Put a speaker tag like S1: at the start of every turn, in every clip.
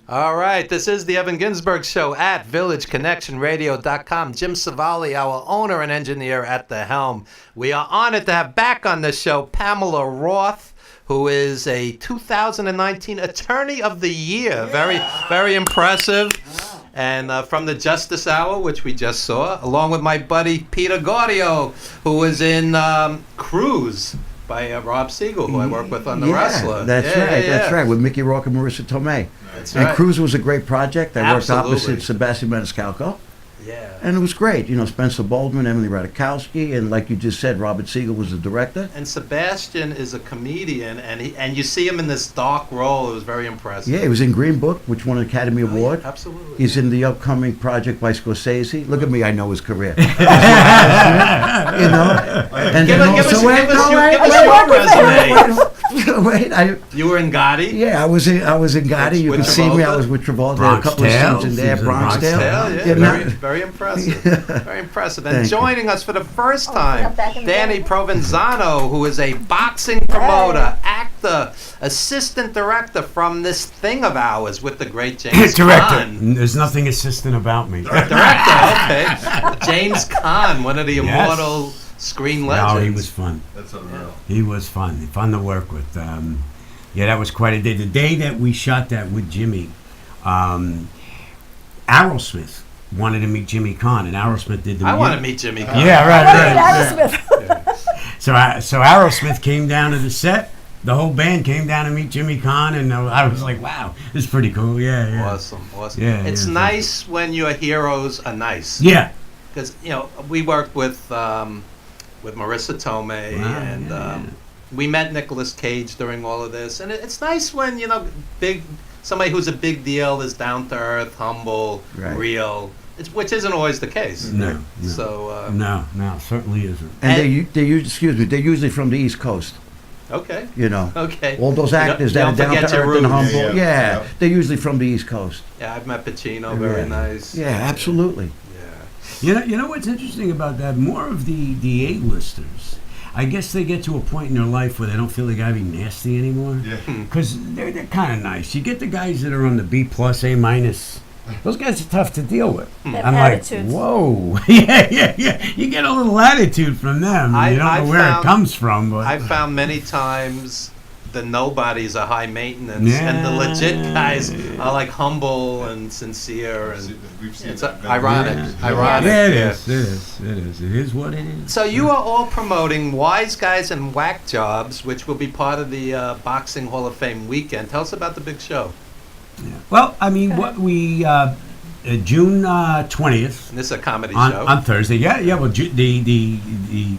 S1: All right, this is the Evan Ginsburg Show at VillageConnectionRadio.com. Jim Savali, our owner and engineer at the helm. We are honored to have back on the show Pamela Roth, who is a 2019 Attorney of the Year. Very, very impressive. And from the Justice Hour, which we just saw, along with my buddy Peter Gaudio, who was in Cruise by Rob Siegel, who I work with on The Wrestler.
S2: That's right, that's right, with Mickey Rourke and Marissa Tomei.
S1: That's
S2: and
S1: right.
S2: Cruise was a great project. I worked
S1: Absolutely.
S2: opposite Sebastian Maniscalco.
S1: Yeah.
S2: And it was great. You know, Spencer Baldwin, Emily Ratajkowski, and like you just said, Robert Siegel was the director.
S1: And Sebastian is a comedian, and you see him in this dark role. It was very impressive.
S2: Yeah, he was in Green Book, which won an Academy Award.
S1: Yeah, absolutely.
S2: He's in the upcoming project by Scorsese. Look at me, I know his career. You know? And
S1: Give
S2: then
S1: us
S2: also,
S1: your resume.
S2: Wait,
S1: You were in Gotti?
S2: Yeah, I was in Gotti. You
S1: With
S2: can see me. I
S1: Travolta?
S2: was with Travolta.
S3: Bronx
S2: A couple of
S3: Tale.
S2: scenes in there.
S3: He was in
S2: Bronx
S3: Bronx
S2: Tale.
S1: Yeah,
S2: Yeah,
S1: very impressive. Very impressive. And
S2: Thank you.
S1: joining us for the first time,
S4: back in the
S1: Danny
S4: day.
S1: Provenzano, who is a boxing promoter, actor, assistant director from this thing of ours with the great James
S3: Director.
S1: Caan.
S3: There's nothing assistant about me.
S1: Director, okay. James Caan, one of the
S3: Yes.
S1: immortal screen legends.
S3: No, he was fun.
S5: That's unreal.
S3: He was fun. Fun to work with. Yeah, that was quite a day. The day that we shot that with Jimmy, Aerosmith wanted to meet Jimmy Caan, and Aerosmith did the
S1: I want to
S3: music.
S1: meet Jimmy Caan.
S3: Yeah, right.
S4: Aerosmith.
S3: So Aerosmith came down to the set. The whole band came down to meet Jimmy Caan, and I was like, "Wow, this is pretty cool." Yeah.
S1: Awesome.
S3: Yeah,
S1: It's
S3: yeah.
S1: nice when your heroes are nice.
S3: Yeah.
S1: Because, we worked with Marissa Tomei,
S3: Wow,
S1: and
S3: yeah.
S1: we met Nicolas Cage during all of this. And it's nice when, somebody who's a big deal is down to earth, humble,
S2: Right.
S1: real, which isn't always the case.
S3: No.
S1: So,
S3: No, certainly isn't.
S2: And they're usually from the East Coast.
S1: okay.
S2: You know,
S1: Okay.
S2: all those actors
S1: You
S2: that
S1: don't
S2: are down
S1: forget
S2: to
S1: your
S2: earth and
S1: roots.
S2: humble.
S5: Yeah.
S2: Yeah, they're usually from the East Coast.
S1: Yeah, I've met Pacino, very
S2: Yeah.
S1: nice.
S2: Yeah, absolutely.
S1: Yeah.
S3: You know what's interesting about that? More of the A-listers. I guess they get to a point in their life where they don't feel they gotta be nasty anymore.
S5: Yeah.
S3: Because they're kind of nice. You get the guys that are on the B plus, A minus. Those guys are tough to deal with.
S4: They have
S3: I'm
S4: attitudes.
S3: like, whoa, yeah. You get a little attitude from them. You don't know where it comes from, but
S1: I've found many times the nobodies are high maintenance, and the legit guys are like humble and sincere, and
S5: We've seen
S1: it's
S5: that.
S1: ironic.
S3: Yeah.
S1: Ironic.
S3: Yeah, it
S1: yeah.
S3: is. It is what it is.
S1: So you are all promoting Wise Guys and Whack Jobs, which will be part of the Boxing Hall of Fame weekend. Tell us about the big show.
S3: Yeah. Well, I mean, what we June 20th.
S1: And this is a comedy
S3: on,
S1: show.
S3: on Thursday. Yeah. Well, the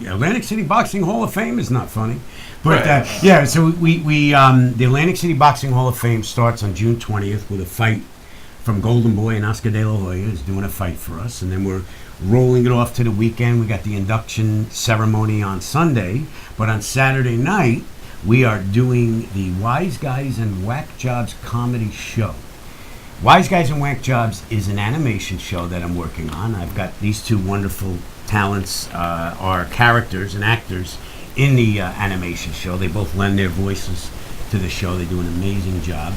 S3: Atlantic City Boxing Hall of Fame is not funny, but
S1: Right.
S3: yeah. So we the Atlantic City Boxing Hall of Fame starts on June 20th with a fight from Golden Boy, and Oscar De La Hoya is doing a fight for us, and then we're rolling it off to the weekend. We got the induction ceremony on Sunday, but on Saturday night we are doing the Wise Guys and Whack Jobs comedy show. Wise Guys and Whack Jobs is an animation show that I'm working on. I've got these two wonderful talents, are characters and actors in the animation show. They both lend their voices to the show. They do an amazing job.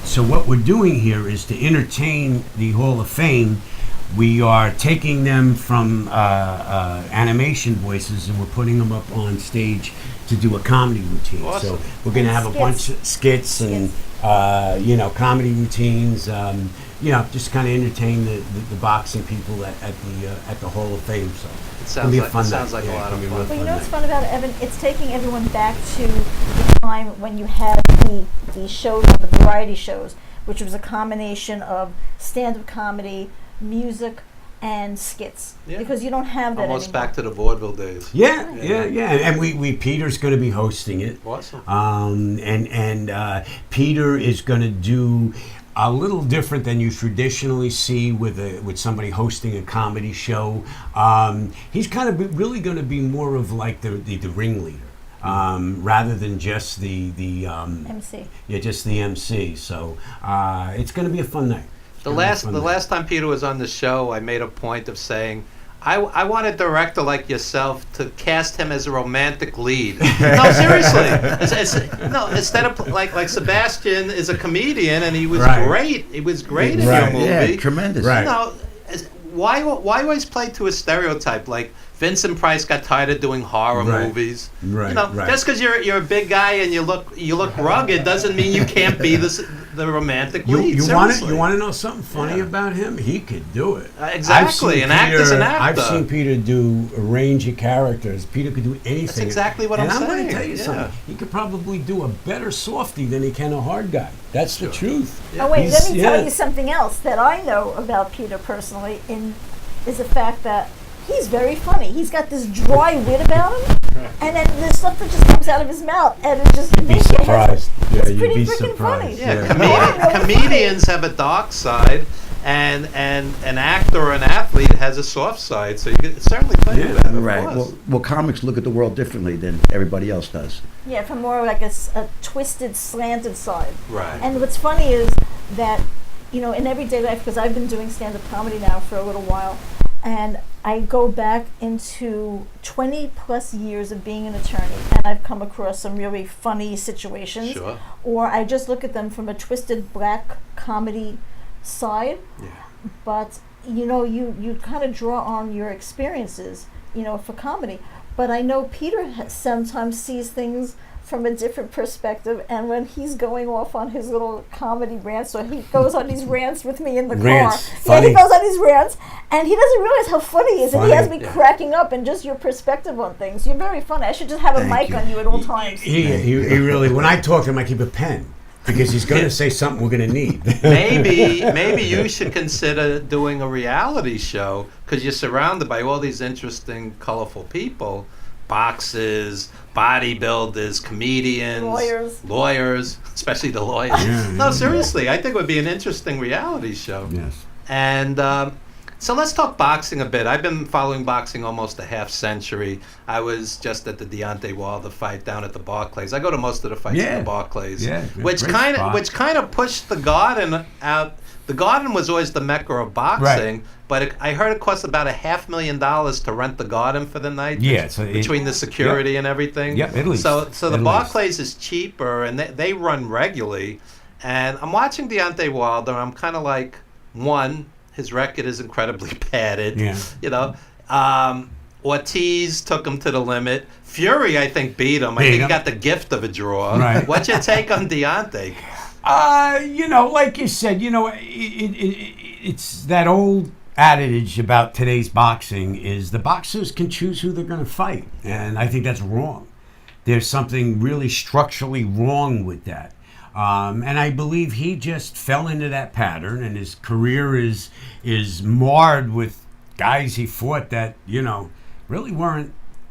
S3: So what we're doing here is to entertain the Hall of Fame. We are taking them from animation voices and we're putting them up on stage to do a comedy routine.
S1: Awesome.
S3: So we're going to have a bunch of skits and comedy routines. Just kind of entertain the boxing people at the Hall of Fame. So
S1: It
S3: it'll be a fun
S1: sounds
S3: night.
S1: like a
S3: Yeah,
S1: lot
S3: it'll
S1: of
S3: be a
S1: fun.
S3: real
S4: Well, you know what's
S3: night.
S4: fun about it, Evan? It's taking everyone back to the time when you had the shows, the variety shows, which was a combination of stand-up comedy, music, and skits.
S1: Yeah.
S4: Because you don't have that
S1: Almost
S4: anymore.
S1: back to the vaudeville days.
S3: Yeah. And we Peter's going to be hosting it.
S1: Awesome.
S3: And Peter is going to do a little different than you traditionally see with somebody hosting a comedy show. He's kind of really going to be more of like the ringleader, rather than just the
S4: MC.
S3: Yeah, just the MC. So it's going to be a fun night.
S1: The last time Peter was on the show, I made a point of saying, I want a director like yourself to cast him as a romantic lead. No, seriously. No, instead of like Sebastian is a comedian and he was great. He was great in your movie.
S2: Yeah, tremendous.
S3: Right.
S1: You know, why always play to a stereotype? Like Vincent Price got tired of doing horror movies.
S3: Right.
S1: You know, just because you're a big guy and you look rugged doesn't mean you can't be the romantic lead.
S3: You want to know something funny about him? He could do it.
S1: Exactly. An actor's an actor.
S3: I've seen Peter do a range of characters. Peter could do anything.
S1: That's exactly what I'm saying.
S3: And I'm going to tell you something. He could probably do a better softie than he can a hard guy. That's the truth.
S4: Yeah. Oh wait, let me tell you something else that I know about Peter personally. Is the fact that he's very funny. He's got this dry wit about him, and then there's stuff that just comes out of his mouth, and it just makes you
S3: surprised.
S4: It's
S3: You'd
S4: pretty
S3: be
S4: freaking funny.
S3: surprised.
S1: Yeah, comedians have a dark side, and an actor or an athlete has a soft side. So you can certainly play with that.
S2: Right. Well, comics look at the world differently than everybody else does.
S4: Yeah, from more like a twisted, slanted side.
S1: Right.
S4: And what's funny is that, you know, in everyday life, because I've been doing stand-up comedy now for a little while, and I go back into 20 plus years of being an attorney, and I've come across some really funny situations.
S1: Sure.
S4: Or I just look at them from a twisted black comedy side.
S1: Yeah.
S4: But, you know, you kind of draw on your experiences, you know, for comedy. But I know Peter sometimes sees things from a different perspective, and when he's going off on his little comedy rants, or he goes on these rants with me in the car.
S3: Funny.
S4: Yeah, he goes on these rants, and he doesn't realize how funny he is, and he has me cracking up, and just your perspective on things. You're very funny. I should just have a mic on you at all times.
S3: He really, when I talk to him, I keep a pen. Because he's going to say something we're going to need.
S1: Maybe you should consider doing a reality show, because you're surrounded by all these interesting, colorful people. Boxers, bodybuilders, comedians, lawyers, especially the lawyers. No, seriously, I think it would be an interesting reality show.
S3: Yes.
S1: And so let's talk boxing a bit. I've been following boxing almost a half century. I was just at the Deontay Wilder fight down at the Barclays. I go to most of the fights at the Barclays, which kind of pushed the Garden out. The Garden was always the mecca of boxing, but I heard it cost about $500,000 to rent the Garden for the night.
S3: Yeah,
S1: between the security and everything.
S3: Yep, at least.
S1: So the Barclays is cheaper, and they run regularly. And I'm watching Deontay Wilder, and I'm kind of like, one, his record is incredibly padded.
S3: Yeah.
S1: You know, Ortiz took him to the limit. Fury, I think, beat him. I think he got the gift of a draw.
S3: Right.
S1: What's your take on Deontay?
S3: You know, like you said, you know, it's that old adage about today's boxing is the boxers can choose who they're going to fight. And I think that's wrong. There's something really structurally wrong with that. And I believe he just fell into that pattern, and his career is marred with guys he fought that, you know, really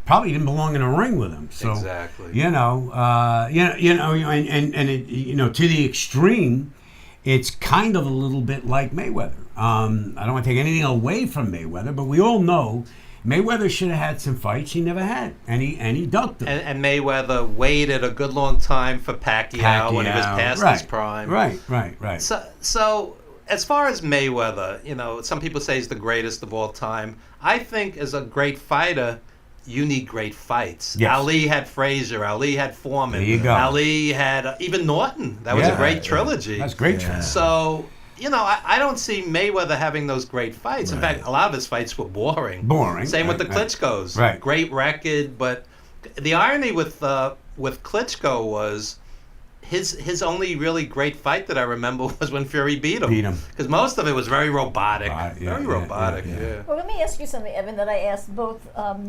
S3: probably didn't belong in a ring with him. So,
S1: exactly.
S3: You know, and it, you know, to the extreme, it's kind of a little bit like Mayweather. I don't want to take anything away from Mayweather, but we all know Mayweather should have had some fights he never had, and he ducked them.
S1: And Mayweather waited a good long time for Pacquiao when he was past his prime.
S3: Right.
S1: So as far as Mayweather, you know, some people say he's the greatest of all time. I think as a great fighter, you need great fights.
S3: Yes.
S1: Ali had Frazier. Ali had Foreman.
S3: There you go.
S1: Ali had even Norton. That was a great trilogy.
S3: That's great trilogy.
S1: So, you know, I don't see Mayweather having those great fights. In fact, a lot of his fights were boring. Same with the Klitschko's.
S3: Right.
S1: Great record, but the irony with Klitschko was his only really great fight that I remember was when Fury beat him. Because most of it was very robotic. Very robotic.
S4: Well, let me ask you something, Evan, that I asked both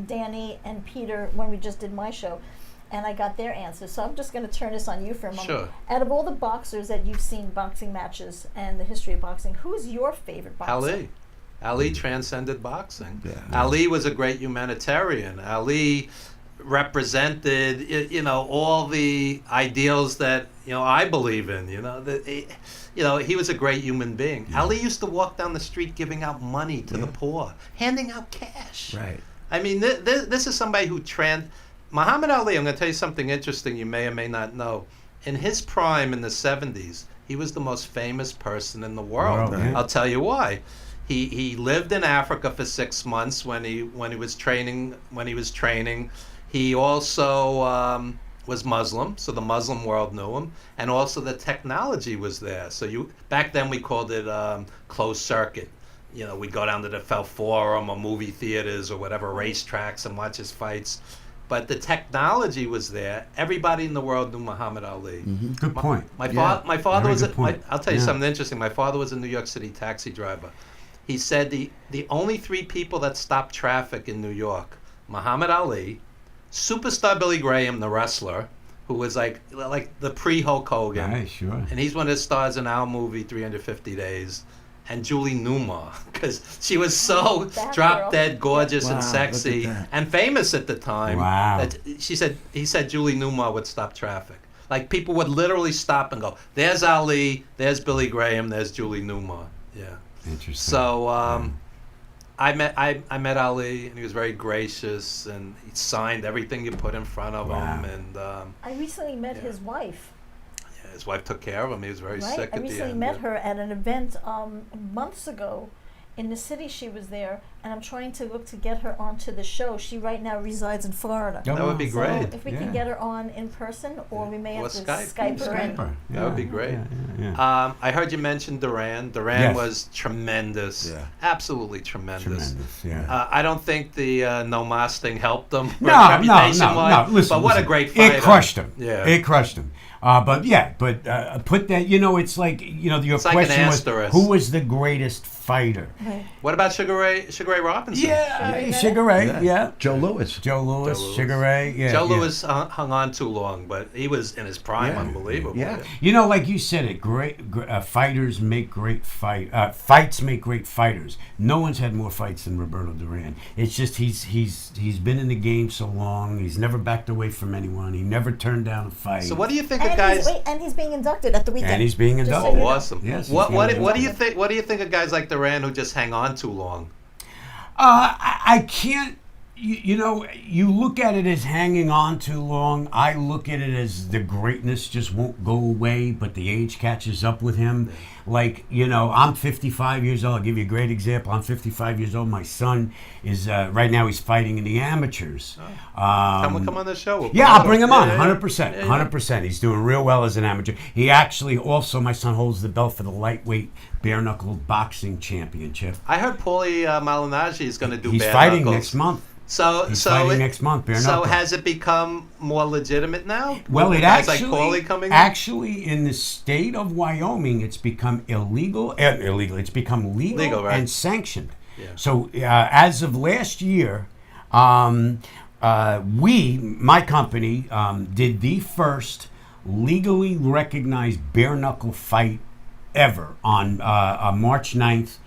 S4: Danny and Peter when we just did my show, and I got their answers. So I'm just going to turn this on you for a moment.
S1: Sure.
S4: Out of all the boxers that you've seen boxing matches and the history of boxing, who's your favorite boxer?
S1: Ali transcended boxing.
S2: Yeah.
S1: Ali was a great humanitarian. Ali represented, you know, all the ideals that, you know, I believe in. You know, he was a great human being. Ali used to walk down the street giving out money to the poor, handing out cash.
S2: Right.
S1: I mean, this is somebody who Muhammad Ali, I'm going to tell you something interesting you may or may not know. In his prime in the 70s, he was the most famous person in the world.
S2: Right.
S1: I'll tell you why. He lived in Africa for 6 months when he was training. He also was Muslim, so the Muslim world knew him, and also the technology was there. So back then we called it closed circuit. We'd go down to the Fell Forum or movie theaters or whatever racetracks and watch his fights. But the technology was there. Everybody in the world knew Muhammad Ali.
S2: Mm-hmm.
S3: Good point.
S1: My father
S3: Very
S1: was.
S3: good point.
S1: I'll tell you
S3: Yeah.
S1: something interesting. My father was a New York City taxi driver. He said the only three people that stopped traffic in New York: Muhammad Ali, superstar Billy Graham, the wrestler, who was like the pre-Hulk Hogan,
S3: Right, sure.
S1: and he's one of the stars in our movie 350 Days, and Julie Newmar, because she was so
S4: That
S1: drop
S4: girl.
S1: dead gorgeous
S2: Wow,
S1: and sexy
S2: look at that.
S1: and famous at the time.
S3: Wow.
S1: That he said Julie Newmar would stop traffic. Like people would literally stop and go, "There's Ali, there's Billy Graham, there's Julie Newmar." Yeah.
S3: Interesting.
S1: So I met Ali, and he was very gracious, and he signed everything you put in front of
S3: Wow.
S1: him, and
S4: I recently met
S1: Yeah.
S4: his wife.
S1: his wife took care of him. He was very
S4: Right?
S1: sick
S4: I
S1: at the
S4: recently
S1: end.
S4: met her at an event months ago in the city. She was there, and I'm trying to look to get her onto the show. She right now resides in Florida.
S3: Oh,
S1: That would be
S3: wow.
S1: great.
S4: So if we
S3: Yeah.
S4: can get her on in person, or we may
S1: Or
S4: have to
S1: Skype.
S4: Skype her in.
S3: Skyper.
S1: That would be
S3: Yeah,
S1: great.
S3: yeah.
S1: I heard you mention Duran. Duran
S3: Yes.
S1: was tremendous,
S2: Yeah.
S1: absolutely tremendous.
S3: Tremendous, yeah.
S1: I don't think the no mas thing helped him.
S3: No.
S1: reputation-wise,
S3: Listen,
S1: but what
S3: listen.
S1: a great fighter!
S3: It crushed him.
S1: Yeah.
S3: It crushed him. But put that. It's like your
S1: It's like an
S3: question was
S1: asterisk.
S3: who was the greatest fighter?
S4: Right.
S1: What about Sugar Ray Robinson?
S3: Yeah,
S4: Sugar
S3: Sugar Ray. Yeah.
S2: Joe Lewis.
S3: Joe Lewis,
S1: Joe Lewis.
S3: Sugar Ray. Yeah.
S1: Joe
S3: yeah.
S1: Lewis hung on too long, but he was in his prime,
S2: Yeah.
S1: unbelievable.
S2: Yeah.
S3: Like you said it, fighters make great fights make great fighters. No one's had more fights than Roberto Duran. It's just he's been in the game so long. He's never backed away from anyone. He never turned down a fight.
S1: So what do you think of
S4: And
S1: guys?
S4: he's being inducted at the weekend.
S3: And he's being
S4: Just so
S3: inducted.
S4: you
S1: Oh,
S4: know.
S1: awesome!
S3: Yes,
S1: What
S3: he's
S1: what
S3: being
S1: what do you
S3: inducted.
S1: think? What do you think of guys like Duran who just hang on too long?
S3: I can't. You look at it as hanging on too long. I look at it as the greatness just won't go away, but the age catches up with him. Like, I'm 55 years old. I'll give you a great example. I'm 55 years old. My son is, right now, he's fighting in the amateurs.
S1: Come on the show. We'll
S3: Yeah,
S1: promote
S3: I'll bring him
S1: Yeah,
S3: on,
S1: yeah,
S3: 100%.
S1: yeah.
S3: 100%. He's doing real well as an amateur. He actually also, my son holds the belt for the lightweight bare knuckle boxing championship.
S1: I heard Paulie Malignaggi is going to do
S3: He's
S1: bare
S3: fighting
S1: knuckles.
S3: next month.
S1: So
S3: He's
S1: so
S3: fighting
S1: it-
S3: next month, bare
S1: So
S3: knuckle.
S1: has it become more legitimate now?
S3: Well,
S1: With
S3: it
S1: guys
S3: actually,
S1: like Paulie coming in?
S3: actually, in the state of Wyoming, it's become illegal. It's become legal,
S1: right.
S3: and sanctioned.
S1: Yeah.
S3: So, as of last year, my company, did the first legally recognized bare knuckle fight ever on March 9th,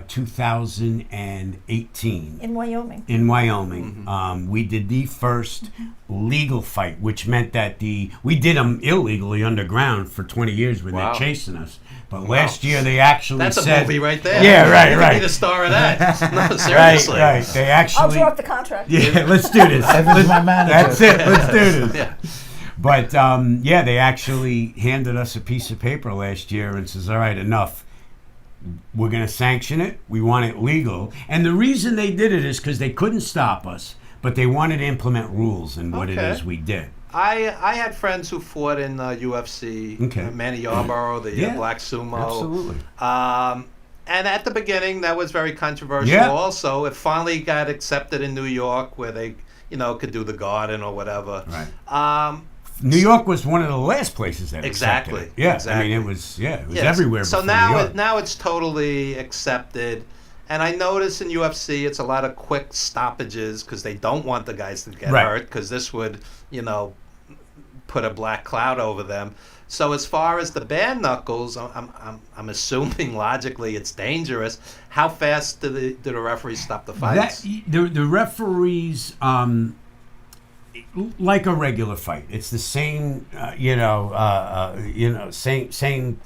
S3: 2018.
S4: in Wyoming.
S3: In Wyoming, we did the first legal fight, which meant that we did them illegally underground for 20 years when
S1: Wow.
S3: they're chasing us. But last year they actually
S1: That's
S3: said,
S1: a movie right there.
S3: Yeah, right,
S1: You could
S3: right.
S1: be the star of that. No,
S3: right,
S1: seriously.
S3: right. They
S4: I'll
S3: actually,
S4: draw up the contract.
S3: yeah, let's do this.
S2: Evan's my manager.
S3: That's it. Let's do this.
S1: Yeah.
S3: But they actually handed us a piece of paper last year and says, "All right, enough. We're going to sanction it. We want it legal." And the reason they did it is because they couldn't stop us, but they wanted to implement rules in what it
S1: Okay.
S3: is we did.
S1: I had friends who fought in UFC.
S3: Okay.
S1: Manny Yarborough, the
S3: Yeah,
S1: Black Sumo.
S3: Absolutely.
S1: And at the beginning, that was very controversial.
S3: Yeah.
S1: Also, it finally got accepted in New York, where they, could do the Garden or whatever.
S3: Right.
S1: Um,
S3: New York was one of the last places that accepted
S1: Exactly,
S3: it. Yeah,
S1: exactly.
S3: I mean, it was
S1: yes.
S3: everywhere.
S1: So
S3: before
S1: now
S3: New York.
S1: now it's totally accepted. And I notice in UFC, it's a lot of quick stoppages because they don't want the guys to get
S3: Right.
S1: hurt, because this would, put a black cloud over them. So as far as the bare knuckles, I'm assuming logically it's dangerous. How fast do the referees stop the fights?
S3: The referees, like a regular fight, it's the same, same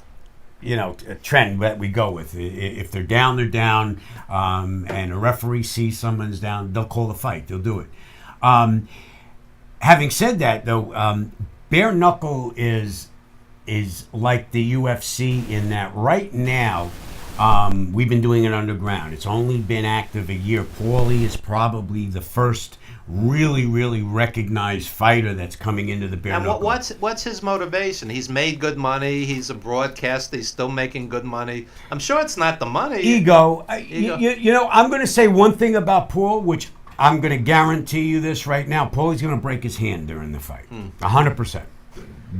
S3: trend that we go with. If they're down, they're down, and a referee sees someone's down, they'll call the fight. They'll do it. Having said that, though, bare knuckle is like the UFC in that right now, We've been doing it underground. It's only been active a year. Paulie is probably the first really, really recognized fighter that's coming into the bare
S1: And
S3: knuckle.
S1: what's his motivation? He's made good money. He's a broadcaster. He's still making good money. I'm sure it's not the money.
S3: Ego.
S1: Ego.
S3: You know, I'm going to say one thing about Paul, which I'm going to guarantee you this right now. Paulie's going to break his hand during the fight. 100%.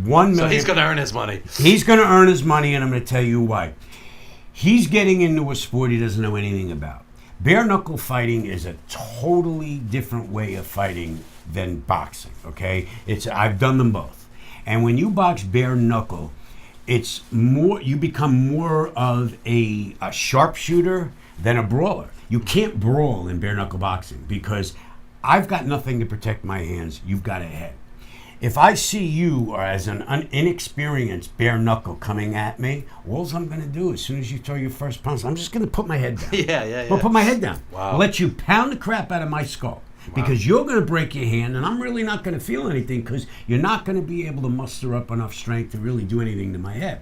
S3: 1 million.
S1: So he's going to earn his money.
S3: He's going to earn his money, and I'm going to tell you why. He's getting into a sport he doesn't know anything about. Bare knuckle fighting is a totally different way of fighting than boxing, okay? I've done them both. And when you box bare knuckle, it's more, you become more of a sharpshooter than a brawler. You can't brawl in bare knuckle boxing because I've got nothing to protect my hands. You've got a head. If I see you or as an inexperienced bare knuckle coming at me, all I'm going to do as soon as you throw your first punch, I'm just going to put my head down.
S1: Yeah.
S3: I'll put my head down.
S1: Wow.
S3: Let you pound the crap out of my skull. Because you're going to break your hand, and I'm really not going to feel anything because you're not going to be able to muster up enough strength to really do anything to my head.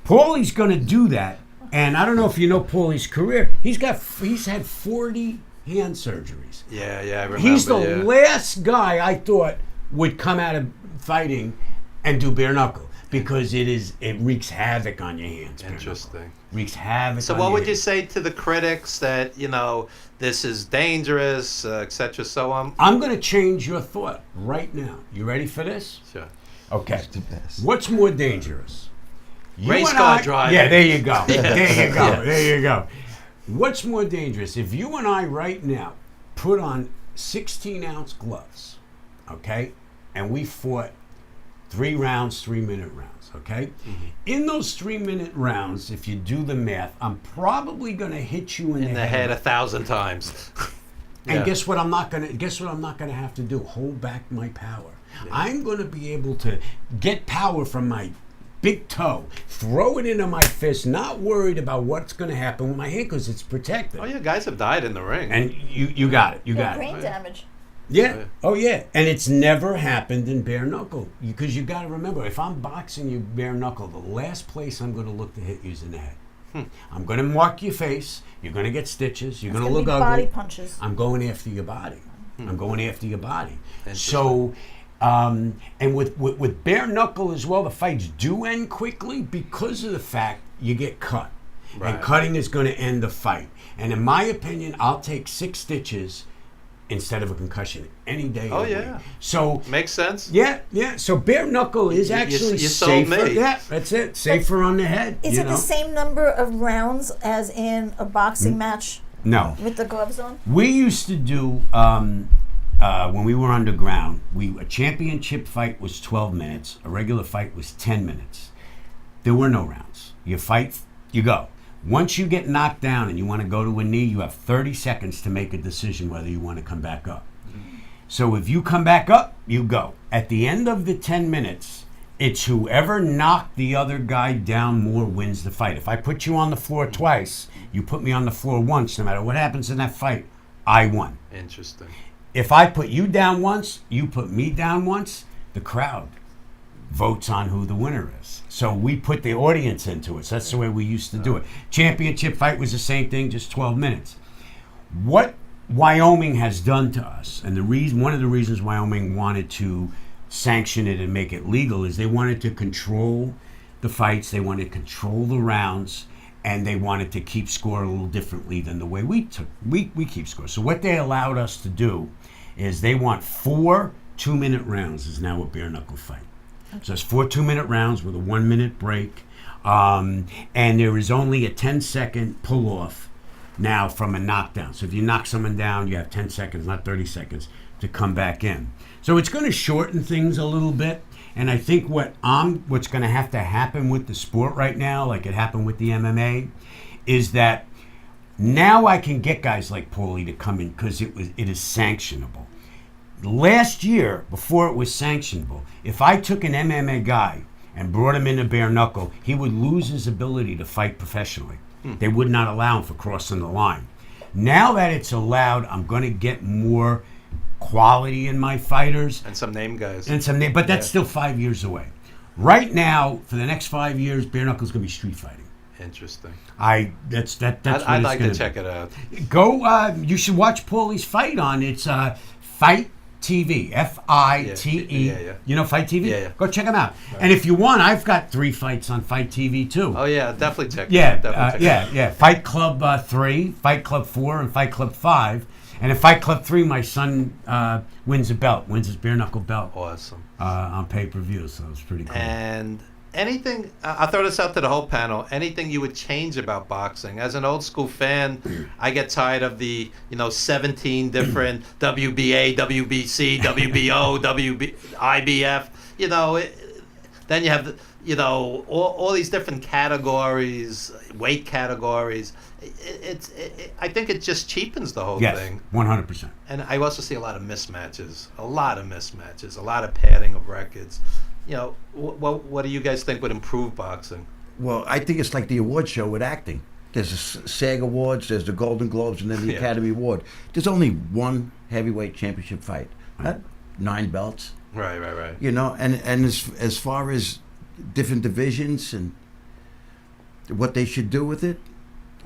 S3: Paulie's going to do that, and I don't know if you know Paulie's career. He's had 40 hand surgeries.
S1: Yeah, I remember.
S3: He's the last guy I thought would come out of fighting and do bare knuckle because it wreaks havoc on your hands.
S1: Interesting.
S3: Wreaks havoc.
S1: So
S3: on
S1: what
S3: your
S1: would you
S3: hands.
S1: say to the critics that, this is dangerous, etc. So on?
S3: I'm going to change your thought right now. You ready for this?
S1: Sure.
S3: Okay.
S2: the best.
S3: What's more dangerous? You
S1: Race
S3: and
S1: car driving.
S3: Yeah, there you go.
S1: Yeah.
S3: There you go.
S1: Yeah.
S3: There you go. What's more dangerous? If you and I right now put on 16-ounce gloves, okay, and we fought 3 rounds, 3-minute rounds, okay?
S1: Mm-hmm.
S3: In those 3-minute rounds, if you do the math, I'm probably going to hit you in
S1: The head 1,000 times.
S3: and
S1: Yeah.
S3: guess what I'm not gonna have to do? Hold back my power. I'm gonna be able to get power from my big toe, throw it into my fist, not worried about what's gonna happen with my hand because it's protected.
S1: Oh yeah, guys have died in the ring.
S3: And you got it. You got it.
S4: Brain damage.
S3: Yeah. Oh yeah. And it's never happened in bare knuckle because you got to remember, if I'm boxing you bare knuckle, the last place I'm going to look to hit you is in the head. I'm going to mark your face. You're going to get stitches. You're going to
S4: It's
S3: look
S4: gonna be
S3: ugly.
S4: body punches.
S3: I'm going after your body. I'm going after your body.
S1: Interesting.
S3: So, and with bare knuckle as well, the fights do end quickly because of the fact you get cut.
S1: Right.
S3: And cutting is going to end the fight. And in my opinion, I'll take 6 stitches instead of a concussion any day
S1: Oh,
S3: of the
S1: yeah.
S3: week. So,
S1: Makes sense.
S3: yeah. So bare knuckle is
S1: You- you-
S3: actually
S1: you sold
S3: safer.
S1: me.
S3: Yeah, that's it. Safer on the head.
S4: Is
S3: you
S4: it
S3: know?
S4: the same number of rounds as in a boxing match
S3: No.
S4: with the gloves on?
S3: We used to do when we were underground. A championship fight was 12 minutes. A regular fight was 10 minutes. There were no rounds. You fight, you go. Once you get knocked down and you want to go to a knee, you have 30 seconds to make a decision whether you want to come back up. So if you come back up, you go. At the end of the 10 minutes, it's whoever knocked the other guy down more wins the fight. If I put you on the floor twice, you put me on the floor once, no matter what happens in that fight, I won.
S1: Interesting.
S3: If I put you down once, you put me down once, the crowd votes on who the winner is. So we put the audience into it. So that's the way we used to do it. Championship fight was the same thing, just 12 minutes. What Wyoming has done to us, and one of the reasons Wyoming wanted to sanction it and make it legal is they wanted to control the fights, they wanted to control the rounds, and they wanted to keep score a little differently than the way we keep score. So what they allowed us to do is they want 4 2-minute rounds is now a bare knuckle fight. So it's 4 2-minute rounds with a 1-minute break. And there is only a 10-second pull-off now from a knockdown. So if you knock someone down, you have 10 seconds, not 30 seconds, to come back in. So it's going to shorten things a little bit. And I think what's going to have to happen with the sport right now, like it happened with the MMA, is that now I can get guys like Paulie to come in because it is sanctionable. Last year, before it was sanctionable, if I took an MMA guy and brought him into bare knuckle, he would lose his ability to fight professionally. They would not allow him for crossing the line. Now that it's allowed, I'm going to get more quality in my fighters.
S1: And some name guys.
S3: But that's still 5 years away. Right now, for the next 5 years, bare knuckle is going to be street fighting.
S1: Interesting.
S3: That's
S1: I'd
S3: what
S1: like
S3: it's
S1: to
S3: gonna
S1: check it out.
S3: Go. You should watch Paulie's fight on. It's Fight TV. FITE.
S1: Yeah.
S3: You know Fight TV?
S1: Yeah.
S3: Go check them out. And if you want, I've got 3 fights on Fight TV too.
S1: Oh yeah, definitely check.
S3: Yeah,
S1: it out. Definitely check it out.
S3: yeah. Fight Club 3, Fight Club 4, and Fight Club 5. And in Fight Club 3, my son wins his bare knuckle belt
S1: Awesome.
S3: on pay-per-view. So it's pretty cool.
S1: And anything, I'll throw this out to the whole panel. Anything you would change about boxing? As an old school fan, I get tired of the 17 different WBA, WBC, WBO, IBF. Then you have all these different categories, weight categories. I think it just cheapens the whole thing.
S3: 100%.
S1: And I also see a lot of mismatches, a lot of padding of records. What do you guys think would improve boxing?
S2: Well, I think it's like the award show with acting. There's the SAG Awards, there's the Golden Globes, and then the Academy Award. There's only one heavyweight championship fight, not 9 belts.
S1: Right.
S2: And as far as different divisions and what they should do with it,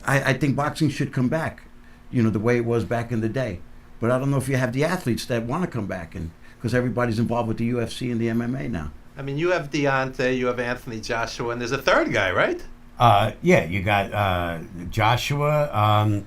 S2: I think boxing should come back, the way it was back in the day. But I don't know if you have the athletes that want to come back, and because everybody's involved with the UFC and the MMA now.
S1: I mean, you have Deontay, you have Anthony Joshua, and there's a third guy, right?
S3: You got Joshua.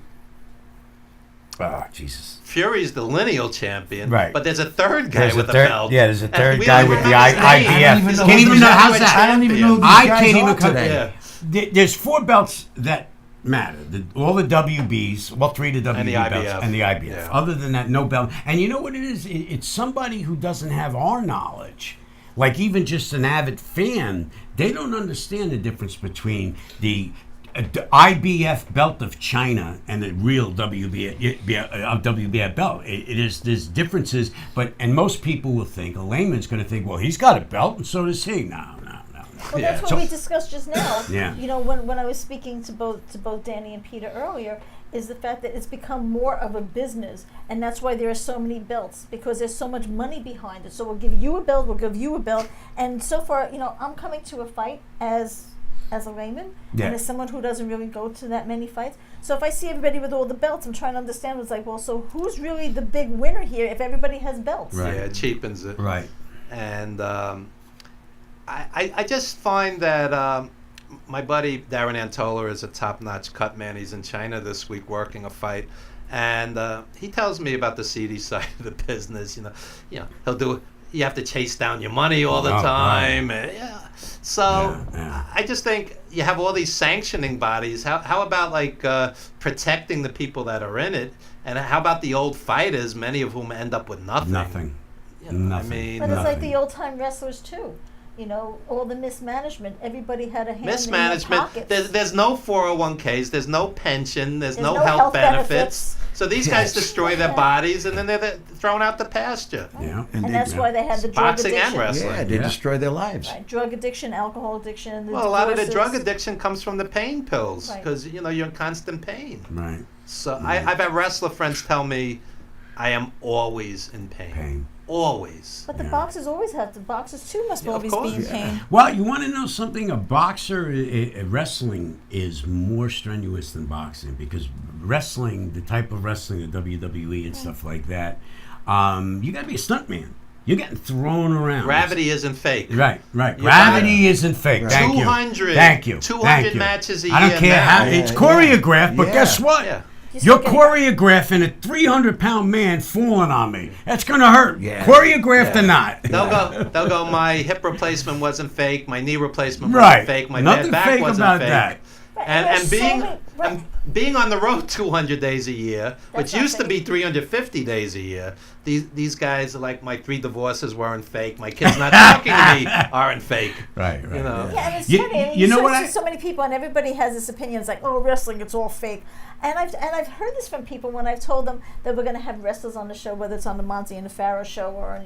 S3: Jesus.
S1: Fury's the lineal champion,
S3: right?
S1: But there's a third guy with a belt.
S3: Yeah, there's a third
S1: And
S3: guy with the IBF. Can't even know how's that.
S2: I don't even know who these
S3: I
S2: guys
S3: can't
S2: are
S3: even come.
S2: today.
S3: There's 4 belts that matter. All the WBs, well, 3 of the WB
S1: And the
S3: belts,
S1: IBF.
S3: and the IBF.
S1: Yeah.
S3: Other than that, no belt. And you know what it is? It's somebody who doesn't have our knowledge. Like even just an avid fan, they don't understand the difference between the IBF belt of China and the real WBA belt. There's differences, and most people will think, a layman's going to think, well, he's got a belt and so does he. No.
S4: Well, that's what we discussed just now.
S3: Yeah.
S4: When I was speaking to both Danny and Peter earlier, is the fact that it's become more of a business, and that's why there are so many belts, because there's so much money behind it. So we'll give you a belt, and so far, I'm coming to a fight as a layman, and as someone who doesn't really go to that many fights. So if I see everybody with all the belts, I'm trying to understand. It's like, well, so who's really the big winner here if everybody has belts?
S3: Right.
S1: Yeah, it cheapens it.
S3: Right.
S1: And I just find that my buddy Darren Antola is a top-notch cut man. He's in China this week working a fight, and he tells me about the seedy side of the business. He'll do. You have to chase down your money all the time.
S3: Right.
S1: And, so I just think you have all these sanctioning bodies. How about protecting the people that are in it? And how about the old fighters, many of whom end up with nothing?
S3: Nothing.
S1: Nothing. I
S3: Nothing.
S4: But it's like the old-time wrestlers too. All the mismanagement. Everybody had a hand
S1: Mismanagement.
S4: in their pockets.
S1: There's no 401ks. There's no pension. There's no
S4: health
S1: benefits. So these guys destroy their bodies, and then they're thrown out to pasture.
S3: Yeah.
S4: And that's why they had the drug
S1: Boxing
S4: addiction.
S1: and wrestling.
S2: Yeah, they destroy their lives.
S4: Right. Drug addiction, alcohol addiction, and the
S1: Well, a lot of the
S4: divorces.
S1: drug addiction comes from the pain pills
S4: Right.
S1: because you're in constant pain.
S3: Right.
S1: So I've had wrestler friends tell me I am always in pain. Always.
S4: But the boxers always have to. Boxers too must
S1: Yeah, of
S4: always
S1: course.
S4: be in pain.
S3: Well, you want to know something? A boxer, wrestling is more strenuous than boxing, because wrestling, the type of wrestling, the WWE and stuff like that, you got to be a stuntman. You're getting thrown around.
S1: Gravity isn't fake.
S3: Right.
S1: You're
S3: Gravity isn't fake.
S2: Right.
S3: Thank you.
S1: 200.
S3: Thank you.
S1: 200
S3: Thank you.
S1: matches a
S3: I don't
S1: year
S3: care
S1: now.
S3: how it's choreographed, but guess what?
S1: Yeah.
S3: You're choreographing a 300-pound man falling on me. That's gonna hurt.
S2: Yeah.
S3: Choreographed or not.
S1: They'll go. My hip replacement wasn't fake. My knee replacement
S3: Right.
S1: wasn't fake. My
S3: Nothing
S1: bad back
S3: fake
S1: wasn't
S3: about
S1: fake.
S3: that.
S1: And being on the road 200 days a year, which
S4: not
S1: used to
S4: fake.
S1: be 350 days a year, these guys are like, my 3 divorces weren't fake. My kids not talking to me aren't fake.
S3: Right.
S1: You know.
S4: Yeah, and it's
S3: You-
S4: funny. I mean,
S3: you know
S4: sort
S3: what
S4: of
S3: I-
S4: see so many people, and everybody has this opinion. It's like, oh, wrestling, it's all fake. And I've heard this from people when I've told them that we're going to have wrestlers on the show, whether it's on the Monty and the Pharaoh show or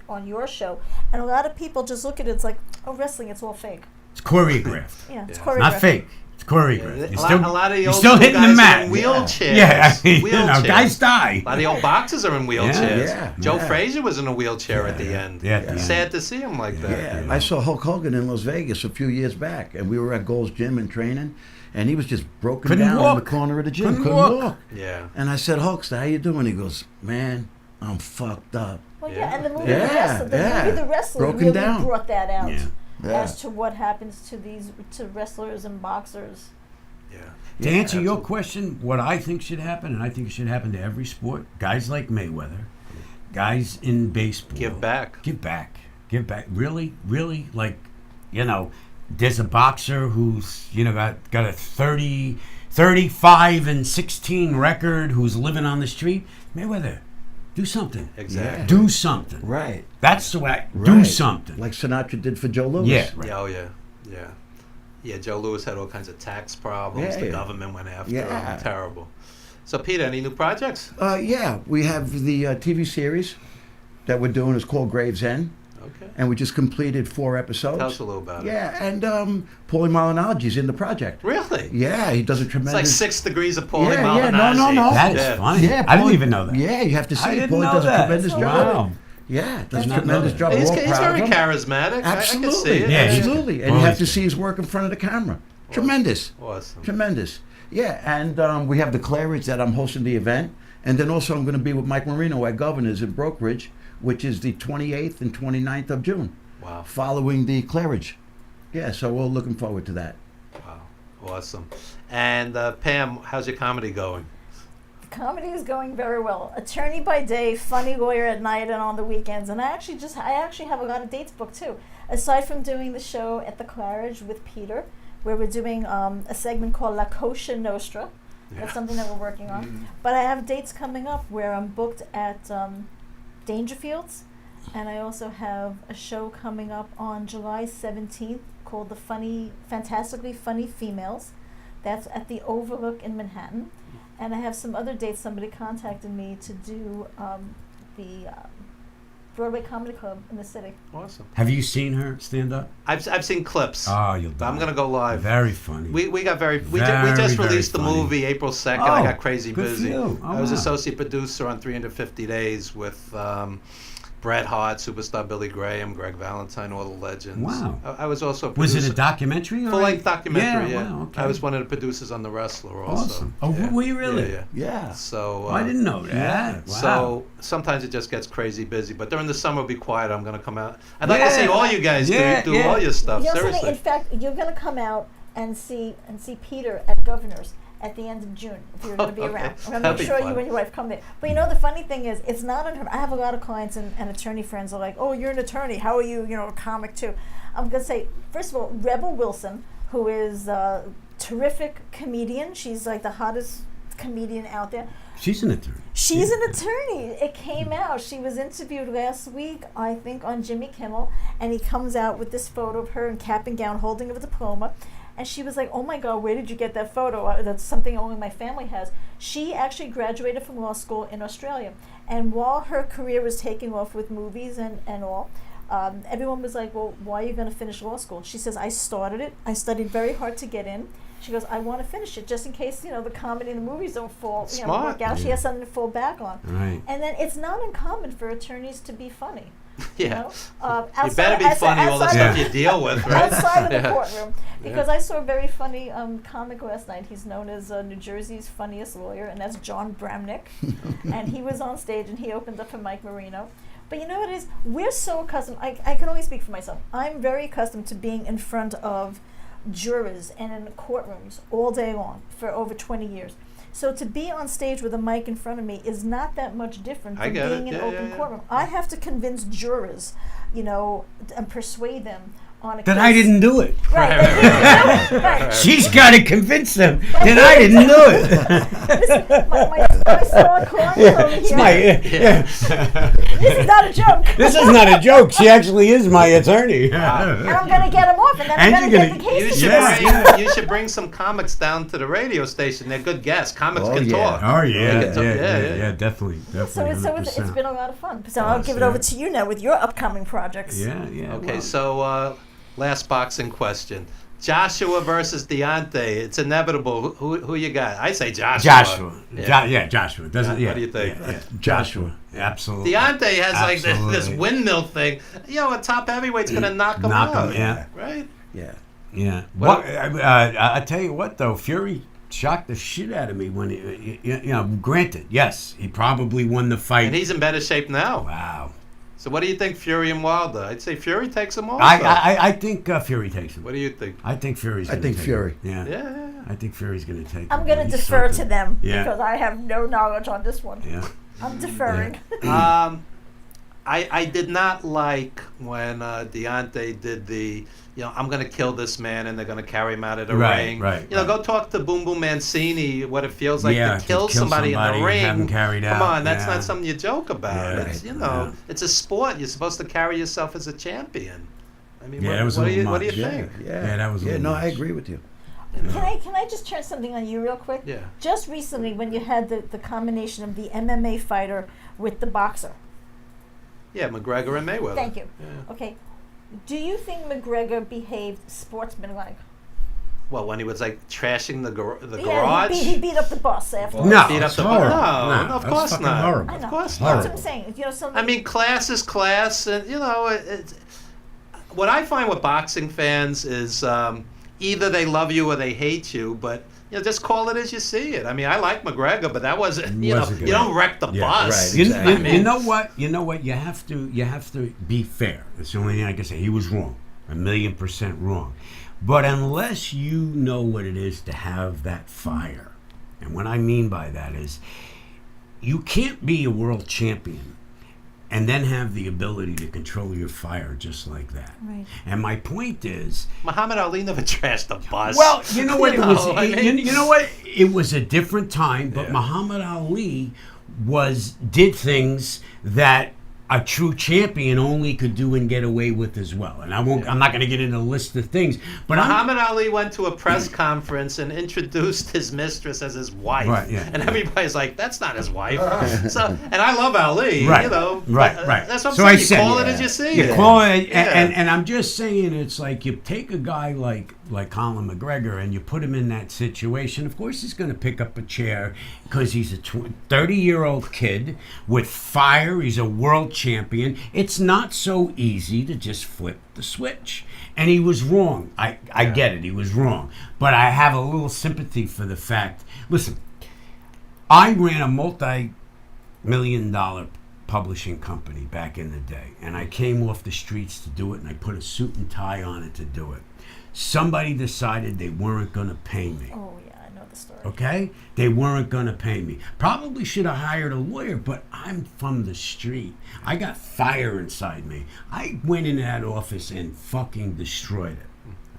S4: on your show. And a lot of people just look at it. It's like, oh, wrestling, it's all fake.
S3: It's choreographed.
S4: Yeah, it's
S1: Yeah.
S4: choreographed.
S3: Not fake. It's choreographed.
S1: A lot of the
S3: you're
S1: old
S3: still
S1: school
S3: hitting the
S1: guys
S3: mat.
S1: are in wheelchairs.
S3: Yeah, I mean,
S1: Wheelchairs.
S3: guys die.
S1: A lot of the old boxers are in wheelchairs.
S2: Yeah.
S1: Joe
S2: Yeah.
S1: Frazier was in a wheelchair at the end.
S3: Yeah, at the end.
S1: Sad to see him like that.
S2: Yeah, I saw Hulk Hogan in Las Vegas a few years back, and we were at Gold's Gym and training, and he was just broken
S3: Couldn't
S2: down in
S3: walk.
S2: the corner of the gym.
S3: Couldn't walk.
S2: walk.
S1: Yeah.
S2: And I said, Hulkster, how you doing? He goes, man, I'm fucked up.
S4: Well,
S1: Yeah.
S4: yeah, and the movie,
S2: Yeah,
S4: The Wrestler
S2: Broken
S4: really
S2: down.
S4: brought that out
S3: Yeah.
S2: Yeah.
S4: as to what happens to wrestlers and boxers.
S1: Yeah.
S3: To
S2: Yeah,
S3: answer your
S2: absolutely.
S3: question, what I think should happen, and I think it should happen to every sport, guys like Mayweather, guys in baseball.
S1: Give back.
S3: Give back. Give back. Really, really, like, there's a boxer who's, got a 35-16 record who's living on the street. Mayweather, do something.
S1: Exactly.
S3: Do something.
S2: Right.
S3: That's the way. Do
S2: Right.
S3: something.
S2: Like Sinatra did for Joe Louis.
S3: Yeah. Right.
S1: Yeah, oh yeah, yeah, yeah. Joe Louis had all kinds of tax problems.
S2: Yeah,
S1: The
S2: yeah.
S1: government went after
S2: Yeah.
S1: him. Terrible. So, Peter, any new projects?
S2: Yeah, we have the TV series that we're doing. It's called Gravesend,
S1: Okay.
S2: and we just completed 4 episodes.
S1: Tell us a little about it.
S2: Yeah, and Paulie Malignaggi's in the project.
S1: Really?
S2: Yeah, he does a
S1: It's
S2: tremendous.
S1: like 6 degrees of Paulie
S2: Yeah, yeah, no,
S1: Malignaggi.
S2: no.
S3: That is
S1: Yeah.
S3: funny.
S2: Yeah,
S3: I didn't
S2: Paulie-
S3: even know that.
S2: Yeah, you have to see
S3: I
S2: it.
S3: didn't
S2: Paulie
S3: know
S2: does
S3: that.
S2: a tremendous
S4: That's
S2: job.
S3: Wow.
S2: Yeah, does
S3: Did
S2: a
S3: not know
S2: tremendous
S3: that.
S2: job.
S1: He's,
S2: We're all
S1: he's
S2: proud
S1: very
S2: of him.
S1: charismatic.
S2: Absolutely,
S1: I can see it.
S3: Yeah, he's-
S2: absolutely. And you
S3: Paulie's
S2: have to
S3: good.
S2: see his work in front of the camera. Tremendous.
S1: Awesome.
S2: Tremendous. Yeah, and we have the Claridge that I'm hosting the event. And then also I'm going to be with Mike Marino at Governor's in Brokerage, which is the 28th and 29th of June,
S1: Wow.
S2: following the Claridge. Yeah, so we're looking forward to that.
S1: Wow. Awesome. And Pam, how's your comedy going?
S4: Comedy is going very well. Attorney by day, funny lawyer at night and on the weekends. And I actually have a lot of dates booked too. Aside from doing the show at the Claridge with Peter, where we're doing a segment called La Kosher Nostra. That's something that we're working on. But I have dates coming up where I'm booked at Dangerfields. And I also have a show coming up on July 17th called The Fantastically Funny Females. That's at the Overlook in Manhattan. And I have some other dates. Somebody contacted me to do the Broadway Comedy Club in the city.
S1: Awesome.
S3: Have you seen her stand up?
S1: I've seen clips.
S3: Oh, you'll die.
S1: I'm gonna go live.
S3: Very funny.
S1: We got we
S3: Very,
S1: just
S3: very
S1: released the
S3: funny.
S1: movie April 2nd. I
S3: Oh,
S1: got crazy
S3: good for
S1: busy.
S3: you. Oh,
S1: I was
S3: wow.
S1: associate producer on 350 Days with Bret Hart, superstar Billy Graham, Greg Valentine, all the legends.
S3: Wow.
S1: I was also a
S3: Was
S1: producer.
S3: it a documentary? or
S1: Full-length documentary, yeah.
S3: Wow, okay.
S1: I was one of the producers on The Wrestler also.
S3: Awesome. Oh,
S1: yeah.
S3: were you really?
S1: Yeah,
S2: Yeah.
S1: So
S3: Oh, I didn't know that.
S2: yeah.
S3: Wow.
S1: So sometimes it just gets crazy busy, but during the summer it'll be quiet. I'm gonna come out. I'd like to see
S3: Yeah.
S1: all you guys
S3: Yeah,
S1: do
S3: yeah.
S1: all your stuff.
S4: You know
S1: Seriously.
S4: something? In fact, you're going to come out and see Peter at Governor's at the end of June if you're going to be
S1: Okay.
S4: around. I'm going
S1: That'd
S4: to
S1: be
S4: make sure
S1: fun.
S4: you and your wife come there. But you know, the funny thing is, it's not unheard. I have a lot of clients and attorney friends are like, "Oh, you're an attorney. How are you? A comic too." I'm going to say, first of all, Rebel Wilson, who is a terrific comedian. She's like the hottest comedian out there.
S3: She's an attorney.
S4: She's an attorney. It came out. She was interviewed last week, I think, on Jimmy Kimmel, and he comes out with this photo of her in cap and gown holding a diploma. And she was like, "Oh my God, where did you get that photo? That's something only my family has." She actually graduated from law school in Australia. And while her career was taking off with movies and all, everyone was like, "Well, why are you going to finish law school?" She says, "I started it. I studied very hard to get in." She goes, "I want to finish it just in case, the comedy and the movies don't
S1: Smart.
S4: work out." She
S3: Yeah.
S4: has something to fall back on.
S3: Right.
S4: And then it's not uncommon for attorneys to be funny.
S1: Yeah.
S4: Outside,
S1: You better be funny all the
S4: outside
S1: stuff you deal with, right?
S4: outside of the
S1: Yeah.
S4: courtroom. Because
S1: Yeah.
S4: I saw a very funny comic last night. He's known as New Jersey's funniest lawyer, and that's John Bramnick. And he was on stage, and he opened up for Mike Marino. But you know what it is? We're so accustomed. I can only speak for myself. I'm very accustomed to being in front of jurors and in courtrooms all day long for over 20 years. So to be on stage with a mic in front of me is not that much different
S1: I
S4: from
S1: get
S4: being
S1: it.
S4: in an
S1: Yeah,
S4: open
S1: yeah.
S4: courtroom. I have to convince jurors, and persuade them on a
S3: That
S4: case.
S3: I didn't do it.
S4: Right. That he didn't do it. Right.
S3: She's got to convince them that I didn't do it.
S4: Listen, my star client over
S3: It's
S4: here. This is not a joke.
S3: This is not a joke. She actually is my attorney.
S4: And I'm going to get him off, and then
S3: And
S4: I'm
S3: you're
S4: going to get the
S3: gonna-
S1: You
S4: case.
S1: should,
S3: Yeah.
S1: you should bring some comics down to the radio station. They're good guests. Comics
S2: Oh,
S1: can
S2: yeah.
S1: talk.
S3: Oh
S1: They
S3: yeah,
S1: can talk-
S3: yeah, definitely.
S4: So it's
S3: 100%.
S4: been a lot of fun. So I'll give it
S3: yeah.
S4: over to you now with your upcoming projects.
S3: Yeah, yeah.
S1: Okay,
S3: well,
S1: so last boxing question. Joshua versus Deontay. It's inevitable. Who you got? I say Joshua.
S3: Joshua.
S1: Yeah.
S3: Joshua. Doesn't.
S1: What do you think?
S3: Yeah. Joshua. Absolutely.
S1: Deontay has like this
S3: Absolutely.
S1: windmill thing. A top heavyweight's going to knock him out.
S3: Yeah.
S1: Right?
S2: Yeah.
S3: Yeah. Well, I tell you what, though, Fury shocked the shit out of me when granted, yes, he probably won the fight.
S1: And he's in better shape now.
S3: Wow.
S1: So what do you think, Fury and Wilder? I'd say Fury takes him also.
S3: I think Fury takes him.
S1: What do you think?
S3: I think Fury's
S2: I
S3: going to take
S2: think Fury.
S3: him. Yeah.
S1: Yeah.
S3: I think Fury's going to take him.
S4: I'm going to
S3: He's
S4: defer to
S3: something.
S4: them
S3: Yeah.
S4: because I have no knowledge on this one.
S3: Yeah.
S4: I'm deferring.
S1: I did not like when Deontay did the, I'm going to kill this man and they're going to carry him out of the ring.
S3: Right.
S1: Go talk to Boom Boom Mancini what it feels like
S3: Yeah,
S1: to kill
S3: to kill
S1: somebody in
S3: somebody
S1: the
S3: and have
S1: ring.
S3: him carried
S1: Come
S3: out,
S1: on, that's
S3: yeah.
S1: not something you joke about.
S3: Yeah,
S1: It's,
S3: yeah.
S1: it's a sport. You're supposed to carry yourself as a champion. I mean,
S3: Yeah, that was a
S1: what do
S3: little
S1: you
S3: much.
S1: think?
S3: Yeah, that was a
S2: Yeah,
S3: little
S2: no,
S3: much.
S2: I agree with you.
S4: Can I just turn something on you real quick?
S1: Yeah.
S4: Just recently, when you had the combination of the MMA fighter with the boxer.
S1: Yeah, McGregor and Mayweather.
S4: Thank you.
S1: Yeah.
S4: Okay. Do you think McGregor behaved sportsmanlike?
S1: Well, when he was like trashing the
S4: Yeah,
S1: garage.
S4: he beat up the boss after.
S3: No,
S1: Beat up
S3: it's
S1: the
S3: horrible.
S1: No, of
S3: that's
S1: course
S3: fucking
S1: not.
S3: horrible.
S4: I know.
S1: Of course
S4: That's
S1: not.
S4: what I'm saying.
S1: I mean, class is class, and what I find with boxing fans is either they love you or they hate you, but just call it as you see it. I mean, I like McGregor, but that wasn't. You don't wreck the
S3: Yeah,
S1: bus.
S2: right, exactly.
S3: You know what? You have to be fair. That's the only thing I can say. He was wrong, 1,000,000% wrong. But unless you know what it is to have that fire, and what I mean by that is, you can't be a world champion and then have the ability to control your fire just like that.
S4: Right.
S3: And my point is,
S1: Muhammad Ali never trashed the bus.
S3: well, you know what it was.
S1: I mean-
S3: You know what? It was a different time, but
S1: Yeah.
S3: Muhammad Ali did things that a true champion only could do and get away with as well. And I'm not going to get into a list of things, but
S1: Muhammad Ali went to a press conference and introduced his mistress as his wife.
S3: Right, yeah.
S1: And everybody's like, that's not his wife. And I love Ali,
S3: Right, right.
S1: That's what I'm
S3: So
S1: saying.
S3: I
S1: You
S3: said,
S1: call it as you see
S3: you
S1: it.
S3: call it,
S1: Yeah.
S3: and I'm just saying, it's like you take a guy like Conor McGregor and you put him in that situation. Of course, he's going to pick up a chair because he's a 30-year-old kid with fire. He's a world champion. It's not so easy to just flip the switch. And he was wrong. I get it. He was wrong. But I have a little sympathy for the fact. Listen, I ran a multi-million-dollar publishing company back in the day, and I came off the streets to do it, and I put a suit and tie on it to do it. Somebody decided they weren't going to pay me.
S4: Oh yeah, I know the story.
S3: Okay? They weren't going to pay me. Probably should have hired a lawyer, but I'm from the street. I got fire inside me. I went in that office and fucking destroyed it.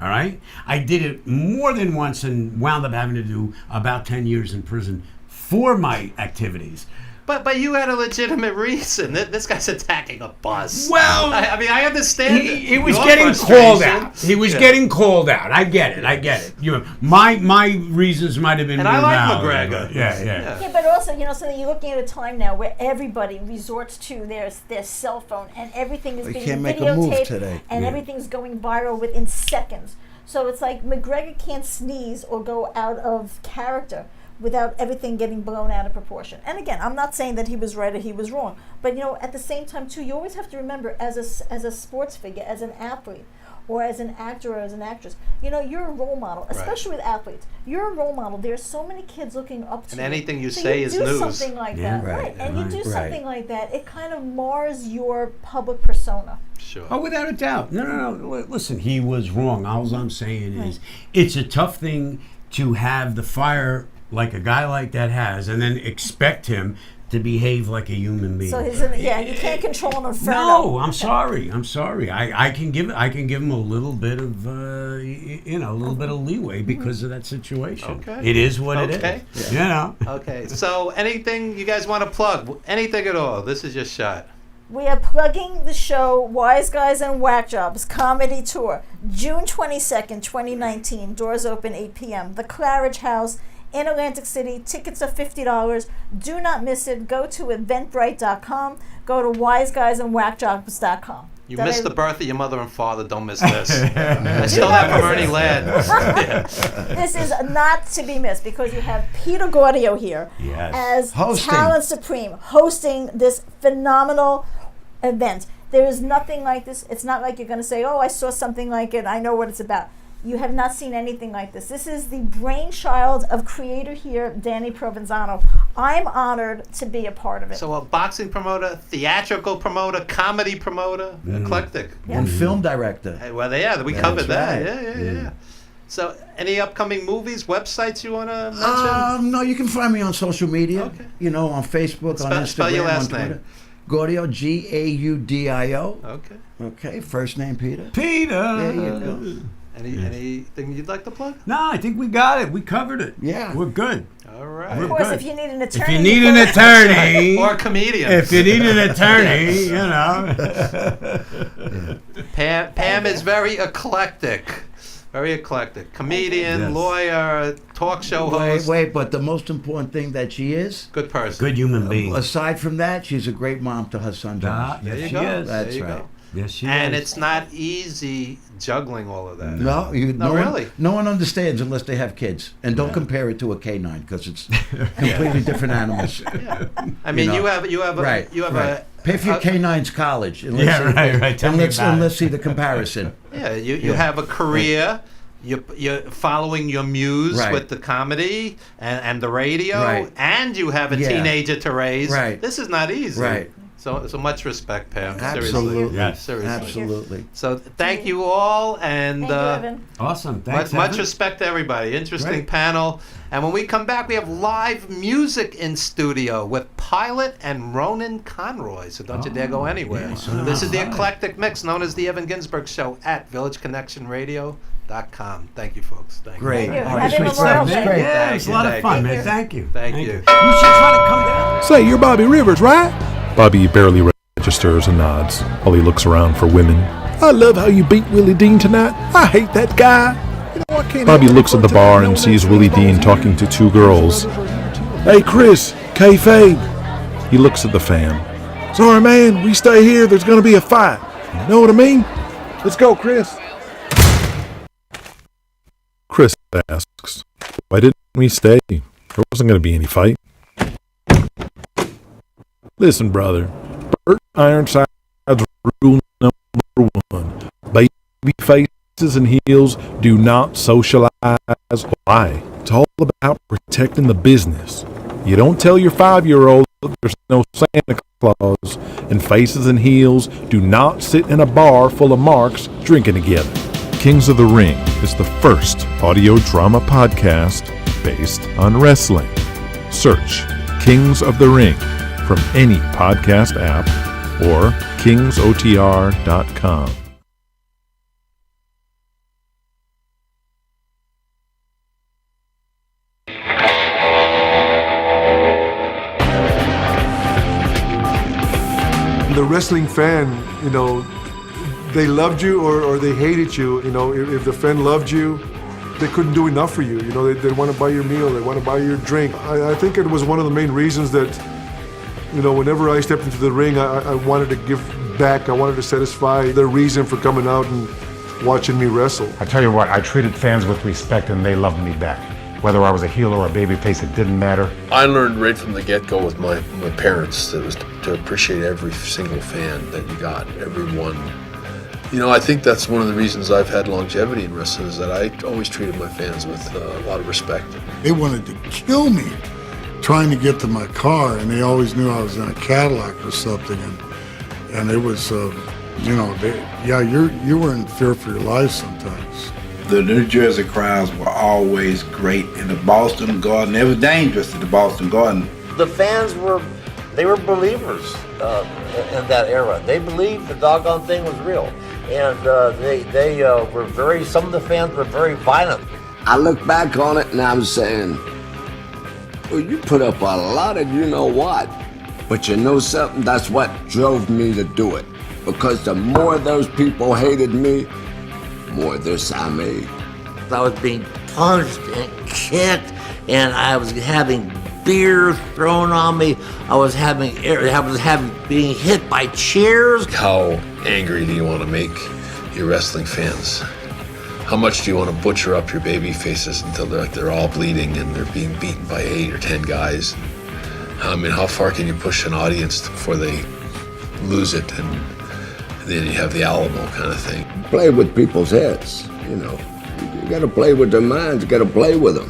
S3: All right? I did it more than once and wound up having to do about 10 years in prison for my activities.
S1: But you had a legitimate reason. This guy's attacking a bus.
S3: Well,
S1: I mean, I understand.
S3: He was
S1: your
S3: getting
S1: frustration.
S3: called out. He was getting called out. I get it. My reasons might have been
S1: And
S3: more
S1: I like
S3: valid,
S1: McGregor.
S3: but yeah.
S4: Yeah, but also, so that you're looking at a time now where everybody resorts to their cell phone and everything is
S2: They
S4: being
S2: can't make a move
S4: videotaped
S2: today.
S4: and
S3: Yeah.
S4: everything's going viral within seconds. So it's like McGregor can't sneeze or go out of character without everything getting blown out of proportion. And again, I'm not saying that he was right or he was wrong, but at the same time too, you always have to remember as a sports figure, as an athlete, or as an actor or as an actress, you're a role model, especially with athletes. You're a role model. There's so many kids looking up to
S1: And
S4: you.
S1: anything you
S4: So
S1: say
S4: you
S1: is
S4: do
S1: news.
S4: something like
S3: Yeah.
S4: that,
S2: Right,
S4: And you do
S2: right.
S4: something like that, it kind of mars your public persona.
S1: Sure.
S3: Oh, without a doubt. No. Listen, he was wrong. All I'm saying is it's a tough thing to have the fire like a guy like that has and then expect him to behave like a human being.
S4: So you can't control an inferno.
S3: No, I'm sorry. I can give him a little bit of a little bit of leeway because of that situation.
S1: Okay.
S3: It is what it
S1: Okay.
S3: is.
S1: Okay. So anything you guys want to plug? Anything at all? This is your shot.
S4: We are plugging the show Wise Guys and Whack Jobs Comedy Tour, June 22nd, 2019. Doors open 8 p.m. The Claridge House in Atlantic City. Tickets are $50. Do not miss it. Go to eventbrite.com. Go to wiseguysandwhackjobs.com.
S1: You
S4: that
S1: missed
S4: I-
S1: the birth of your mother and father. Don't miss this. I stole that from Ernie Ladd. Yeah.
S4: This is not to be missed because you have Peter Gaudio here
S3: Yes.
S4: as
S2: Hosting.
S4: Talent Supreme, hosting this phenomenal event. There is nothing like this. It's not like you're going to say, oh, I saw something like it. I know what it's about. You have not seen anything like this. This is the brainchild of creator here, Danny Provenzano. I'm honored to be a part of it.
S1: So a boxing promoter, theatrical promoter, comedy promoter, eclectic.
S2: And film director.
S1: Hey, well, yeah, we
S2: That's
S1: covered that.
S2: right.
S1: Yeah. So, any upcoming movies, websites you want to mention?
S2: No, you can find me on social media.
S1: Okay.
S2: You know, on Facebook, on Instagram,
S1: Spell your last
S2: on Twitter.
S1: name.
S2: Gaudio, Gaudio.
S1: Okay.
S2: Okay, first name Peter.
S3: Peter.
S2: There you go.
S1: Anything you'd like to plug?
S3: No, I think we got it. We covered it.
S2: Yeah.
S3: We're good.
S1: All right.
S4: Of
S3: We're
S4: course,
S3: good.
S4: if you need an
S3: If
S4: attorney.
S3: you need an attorney,
S1: Or a comedian.
S3: if you need an attorney, you know.
S1: Pam is very eclectic. Very eclectic. Comedian,
S3: Yes.
S1: lawyer, talk show host.
S2: Wait, but the most important thing that she is,
S1: Good person.
S3: Good human being.
S2: aside from that, she's a great mom to her son, Josh.
S1: There
S3: Yes,
S1: you
S3: she
S1: go.
S3: is.
S1: There
S2: That's
S1: you
S2: right.
S1: go.
S3: Yes, she
S1: And
S3: is.
S1: it's not easy juggling all of that.
S2: No,
S1: No, really.
S2: No one understands unless they have kids, and don't compare it to a canine because it's completely different animals.
S1: I mean,
S2: know.
S1: you have
S2: Right.
S1: you have
S2: right. Pay for your canine's college. And let's
S3: Yeah,
S2: see-
S3: right. Tell
S2: And
S3: me
S2: let's,
S3: about
S2: and
S3: it.
S2: let's see the comparison.
S1: you have a career. You're following your muse
S2: Right.
S1: with the comedy and the radio,
S2: Right.
S1: and you have a
S2: Yeah.
S1: teenager to raise.
S2: Right.
S1: This is not easy.
S2: Right.
S1: So much respect, Pam.
S2: Absolutely.
S1: Seriously.
S3: Yes.
S1: Seriously.
S2: Absolutely.
S1: So thank you all, and
S4: Thank you, Evan.
S3: Awesome. Thanks.
S1: much
S3: Evan.
S1: respect to everybody. Interesting
S3: Great.
S1: panel. And when we come back, we have live music in studio with Pilot and Ronan Conroy. So don't you dare go anywhere.
S3: yeah, so
S1: This is the
S3: live.
S1: eclectic mix known as the Evan Ginsburg Show at VillageConnectionRadio.com. Thank you, folks. Thank
S2: Great.
S1: you.
S4: Thank you.
S2: All right,
S4: Happy
S2: sweet
S4: Memorial
S2: stuff.
S4: Day.
S2: Great.
S3: Yeah, it's a lot of
S1: Thank
S3: fun,
S1: you.
S3: man. Thank you.
S1: Thank you.
S3: You should try to come down.
S5: Say, you're Bobby Rivers, right? Bobby barely registers and nods while he looks around for women. I love how you beat Willie Dean tonight. I hate that guy. You know, I can't Bobby looks at the bar and sees Willie Dean talking to two girls. Hey, Chris, kayfabe. He looks at the fan. Sorry, man, we stay here. There's going to be a fight. You know what I mean? Let's go, Chris. Chris asks, why didn't we stay? There wasn't going to be any fight. Listen, brother, Bert Ironside's rule number one. Baby faces and heels do not socialize. Why? It's all about protecting the business. You don't tell your 5-year-old that there's no Santa Claus, and faces and heels do not sit in a bar full of marks drinking together. Kings of the Ring is the first audio drama podcast based on wrestling. Search Kings of the Ring from any podcast app or kingsotr.com.
S6: The wrestling fan, you know, they loved you or they hated you. You know, if the fan loved you, they couldn't do enough for you. You know, they want to buy your meal, they want to buy your drink. I think it was one of the main reasons that, you know, whenever I stepped into the ring, I wanted to give back. I wanted to satisfy their reason for coming out and watching me wrestle.
S7: I tell you what, I treated fans with respect and they loved me back. Whether I was a heel or a babyface, it didn't matter.
S8: I learned right from the get-go with my parents that it was to appreciate every single fan that you got, everyone. You know, I think that's one of the reasons I've had longevity in wrestling is that I always treated my fans with a lot of respect.
S9: They wanted to kill me trying to get to my car, and they always knew I was in a Cadillac or something, and it was, you know, you were in fear for your life sometimes.
S10: The New Jersey crowds were always great, and the Boston Garden, it was dangerous at the Boston Garden.
S11: The fans were believers in that era. They believed the doggone thing was real. And they were some of the fans were very violent.
S12: I look back on it and I'm saying, well, you put up a lot of you know what. But you know something? That's what drove me to do it. Because the more those people hated me, more this I made.
S11: I was being punched and kicked, and I was having beers thrown on me. I was being hit by chairs.
S8: How angry do you want to make your wrestling fans? How much do you want to butcher up your baby faces until they're all bleeding and they're being beaten by 8 or 10 guys? I mean, how far can you push an audience before they lose it and then you have the Alamo kind of thing?
S12: Play with people's heads, you know. You got to play with their minds. You got to play with them.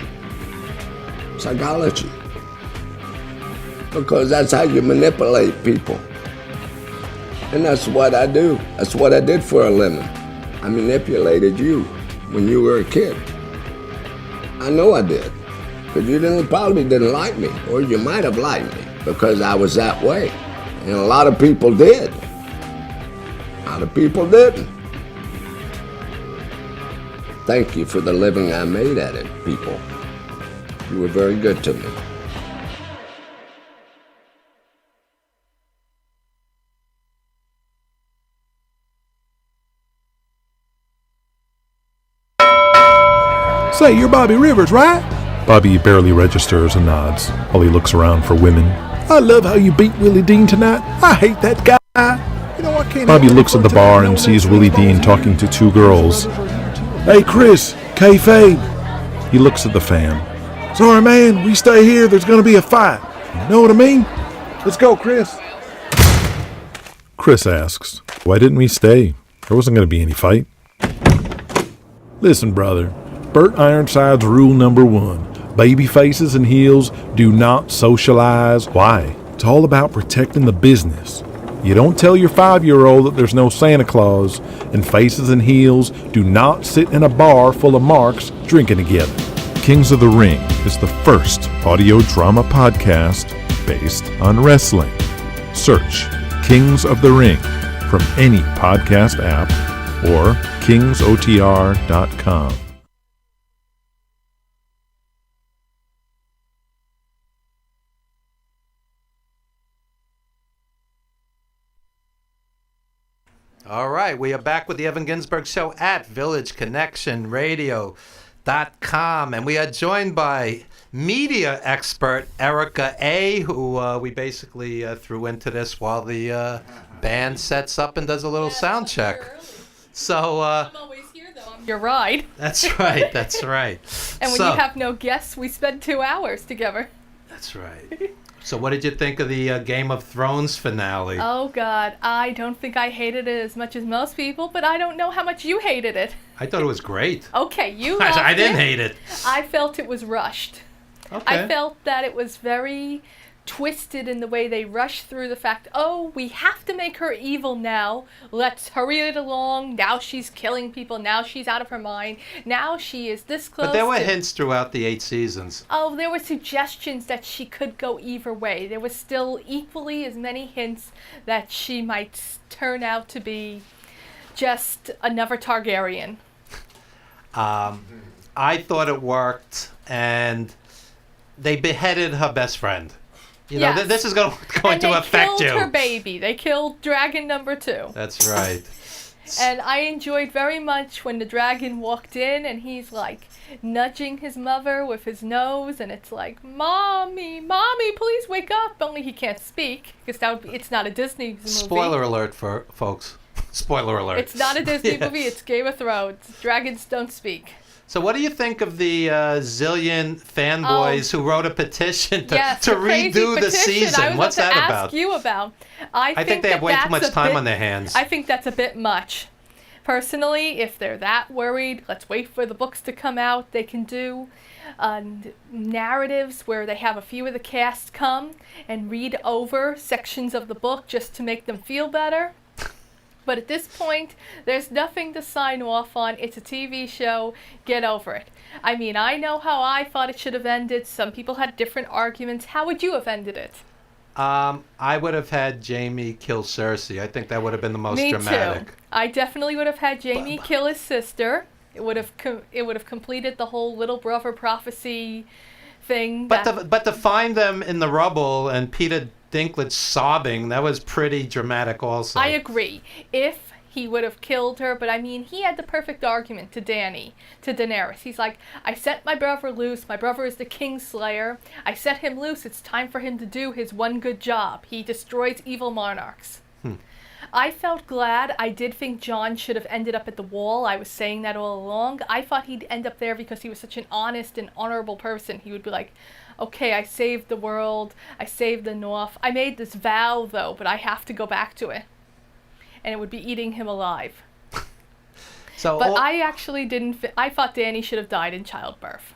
S12: Psychology. Because that's how you manipulate people. And that's what I do. That's what I did for a living. I manipulated you when you were a kid. I know I did. Because you probably didn't like me. Or you might have liked me because I was that way. And a lot of people did. A lot of people didn't. Thank you for the living I made at it, people. You were very good to me.
S5: Say, you're Bobby Rivers, right? Bobby barely registers and nods while he looks around for women. I love how you beat Willie Dean tonight. I hate that guy. You know, I can't. Bobby looks at the bar and sees Willie Dean talking to 2 girls. Hey, Chris, kayfabe. He looks at the fan. Sorry, man, we stay here. There's going to be a fight. You know what I mean? Let's go, Chris. Chris asks, why didn't we stay? There wasn't going to be any fight. Listen, brother. Bert Ironside's rule number 1. Baby faces and heels do not socialize. Why? It's all about protecting the business. You don't tell your 5-year-old that there's no Santa Claus, and faces and heels do not sit in a bar full of marks drinking together. Kings of the Ring is the first audio drama podcast based on wrestling. Search Kings of the Ring from any podcast app or kingsotr.com.
S1: All right, we are back with the Evan Ginsburg Show at villageconnectionradio.com, and we are joined by media expert Erica A., who we basically threw into this while the band sets up and does a little sound check. So
S13: I'm always here, though. I'm your ride.
S1: That's right, that's right.
S13: And when you have no guests, we spend 2 hours together.
S1: That's right. So what did you think of the Game of Thrones finale?
S13: Oh, God. I don't think I hated it as much as most people, but I don't know how much you hated it.
S1: I thought it was great.
S13: Okay, you
S1: I didn't hate it.
S13: I felt it was rushed.
S1: Okay.
S13: I felt that it was very twisted in the way they rushed through the fact, oh, we have to make her evil now. Let's hurry it along. Now she's killing people. Now she's out of her mind. Now she is this close.
S1: But there were hints throughout the 8 seasons.
S13: Oh, there were suggestions that she could go either way. There was still equally as many hints that she might turn out to be just another Targaryen.
S1: I thought it worked, and they beheaded her best friend. You know,
S13: Yes.
S1: this is going to affect you.
S13: They killed her baby. They killed dragon number 2.
S1: That's right.
S13: And I enjoyed very much when the dragon walked in and he's like nudging his mother with his nose, and it's like, Mommy, please wake up. Only he can't speak because it's not a Disney movie.
S1: Spoiler alert for folks. Spoiler alert.
S13: It's not a Disney
S1: Yes.
S13: movie. It's Game of Thrones. Dragons don't speak.
S1: So what do you think of the zillion fanboys who wrote a petition to
S13: crazy
S1: redo the
S13: petition
S1: season? What's that
S13: I was
S1: about?
S13: to ask you about.
S1: I think they have way too much time on their hands.
S13: I think that's a bit much. Personally, if they're that worried, let's wait for the books to come out. They can do narratives where they have a few of the cast come and read over sections of the book just to make them feel better. But at this point, there's nothing to sign off on. It's a TV show. Get over it. I mean, I know how I thought it should have ended. Some people had different arguments. How would you have ended it?
S1: I would have had Jaime kill Cersei. I think that would have been the most dramatic.
S13: Too. I definitely would have had Jaime kill his sister. It would have completed the whole little brother prophecy thing.
S1: But to find them in the rubble and Peter Dinklage sobbing, that was pretty dramatic also.
S13: I agree. If he would have killed her, but I mean, he had the perfect argument to Daenerys. He's like, I set my brother loose. My brother is the Kingslayer. I set him loose. It's time for him to do his one good job. He destroys evil monarchs. I felt glad. I did think Jon should have ended up at the wall. I was saying that all along. I thought he'd end up there because he was such an honest and honorable person. He would be like, okay, I saved the world. I saved the North. I made this vow, though, but I have to go back to it. And it would be eating him alive. But I actually didn't... I thought Dany should have died in childbirth.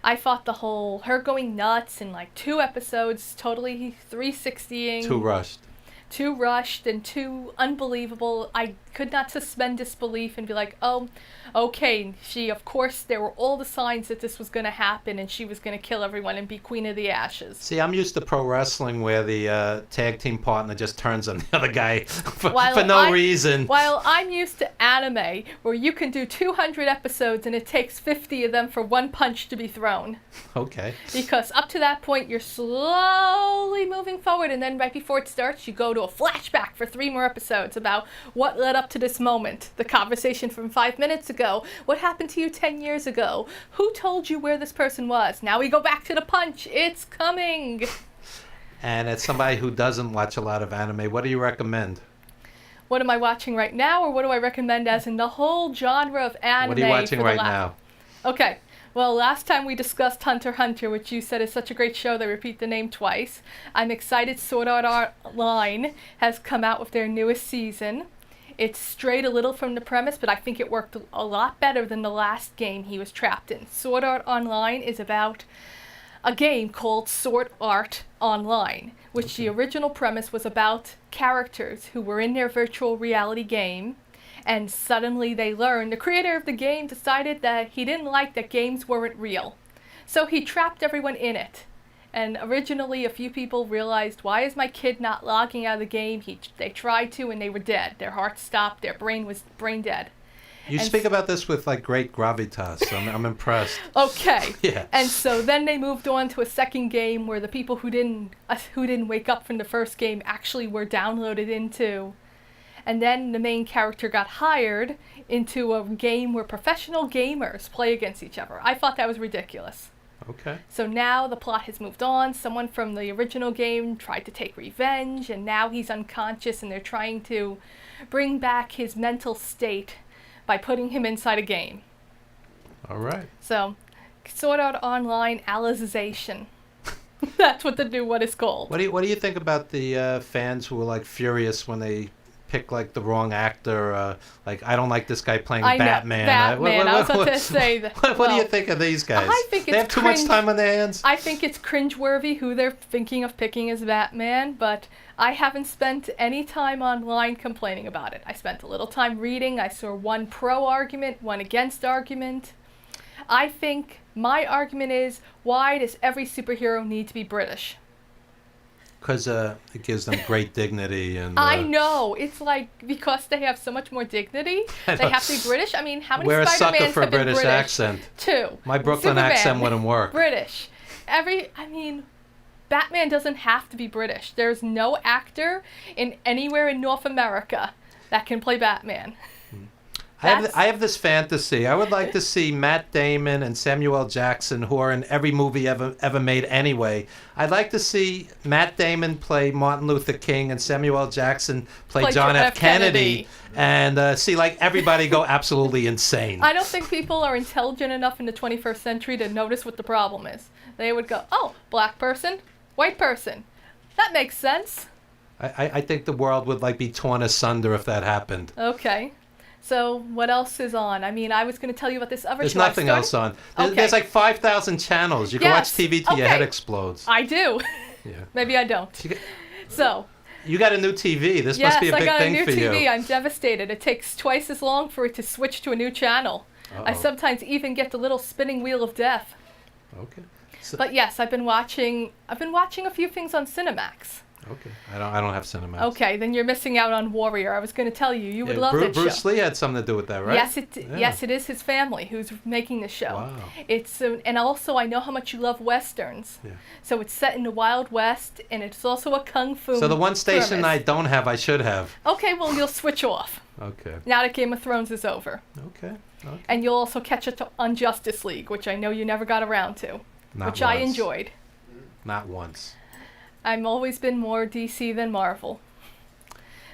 S13: I thought the whole... her going nuts in like 2 episodes, totally 360ing. Too rushed and too unbelievable. I could not suspend disbelief and be like, oh, okay, of course, there were all the signs that this was going to happen and she was going to kill everyone and be Queen of the Ashes.
S1: See, I'm used to pro wrestling where the tag team partner just turns on the other guy for no reason.
S13: While I'm used to anime where you can do 200 episodes and it takes 50 of them for one punch to be thrown.
S1: Okay.
S13: Because up to that point, you're slowly moving forward, and then right before it starts, you go to a flashback for 3 more episodes about what led up to this moment. The conversation from 5 minutes ago. What happened to you 10 years ago? Who told you where this person was? Now we go back to the punch. It's coming.
S1: And as somebody who doesn't watch a lot of anime, what do you recommend?
S13: What am I watching right now, or what do I recommend as in the whole genre of anime?
S1: What are you watching right now?
S13: Okay. Well, last time we discussed Hunter x Hunter, which you said is such a great show, they repeat the name twice. I'm excited Sword Art Online has come out with their newest season. It's strayed a little from the premise, but I think it worked a lot better than the last game he was trapped in. Sword Art Online is about a game called Sword Art Online, which the original premise was about characters who were in their virtual reality game, and suddenly they learned, the creator of the game decided that he didn't like that games weren't real. So he trapped everyone in it. And originally a few people realized, why is my kid not logging out of the game? They tried to and they were dead. Their heart stopped, their brain was brain dead.
S1: You speak about this with like great gravitas. I'm impressed.
S13: Okay.
S1: Yeah.
S13: And so then they moved on to a second game where the people who didn't wake up from the first game actually were downloaded into. And then the main character got hired into a game where professional gamers play against each other. I thought that was ridiculous.
S1: Okay.
S13: So now the plot has moved on. Someone from the original game tried to take revenge, and now he's unconscious, and they're trying to bring back his mental state by putting him inside a game.
S1: All right.
S13: So, Sword Art Online Alization. That's what the new one is called.
S1: What do you think about the fans who were like furious when they pick like the wrong actor? Like, I don't like this guy playing Batman.
S13: Batman. I was about to say that.
S1: What do you think of these guys?
S13: I think
S1: they have too much time on their hands.
S13: I think it's cringeworthy who they're thinking of picking as Batman, but I haven't spent any time online complaining about it. I spent a little time reading. I saw one pro argument, one against argument. I think my argument is, why does every superhero need to be British?
S1: Because it gives them great dignity. And
S13: I know. It's like, because they have so much more dignity, they have to be British. I mean, how many
S1: We're a sucker
S13: Spider-Mans
S1: for a
S13: have been
S1: British
S13: British?
S1: accent.
S13: 2.
S1: My Brooklyn
S13: Superman,
S1: accent wouldn't work.
S13: British. Batman doesn't have to be British. There's no actor anywhere in North America that can play Batman.
S1: I have this fantasy. I would like to see Matt Damon and Samuel L. Jackson, who are in every movie ever made anyway. I'd like to see Matt Damon play Martin Luther King and Samuel L. Jackson play John F. Kennedy. And see like everybody go absolutely insane.
S13: I don't think people are intelligent enough in the 21st century to notice what the problem is. They would go, oh, black person, white person. That makes sense.
S1: I think the world would like be torn asunder if that happened.
S13: Okay. So what else is on? I mean, I was going to tell you about this other
S1: There's
S13: show.
S1: Nothing else on. There's like 5,000 channels. You can watch TV till your head explodes.
S13: I do.
S1: Yeah.
S13: Maybe I don't. So.
S1: You got a new TV. This must be a big thing for you.
S13: Yes, I got a new TV. I'm devastated. It takes twice as long for it to switch to a new channel.
S1: Uh-oh.
S13: I sometimes even get the little spinning wheel of death.
S1: Okay.
S13: But yes, I've been watching a few things on Cinemax.
S1: Okay. I don't have Cinemax.
S13: Okay, then you're missing out on Warrior. I was going to tell you, you would love that show.
S1: Bruce Lee had something to do with that, right?
S13: Yes, it is his family who's making the show.
S1: Wow.
S13: It's and also I know how much you love westerns.
S1: Yeah.
S13: So it's set in the Wild West, and it's also a kung fu.
S1: So the one station
S13: premise.
S1: I don't have, I should have.
S13: Okay, well you'll switch off.
S1: Okay.
S13: Now that Game of Thrones is over.
S1: Okay.
S13: And you'll also catch it on Justice League, which I know you never got around to,
S1: Not
S13: which I
S1: once.
S13: enjoyed.
S1: Not once.
S13: I've always been more DC than Marvel.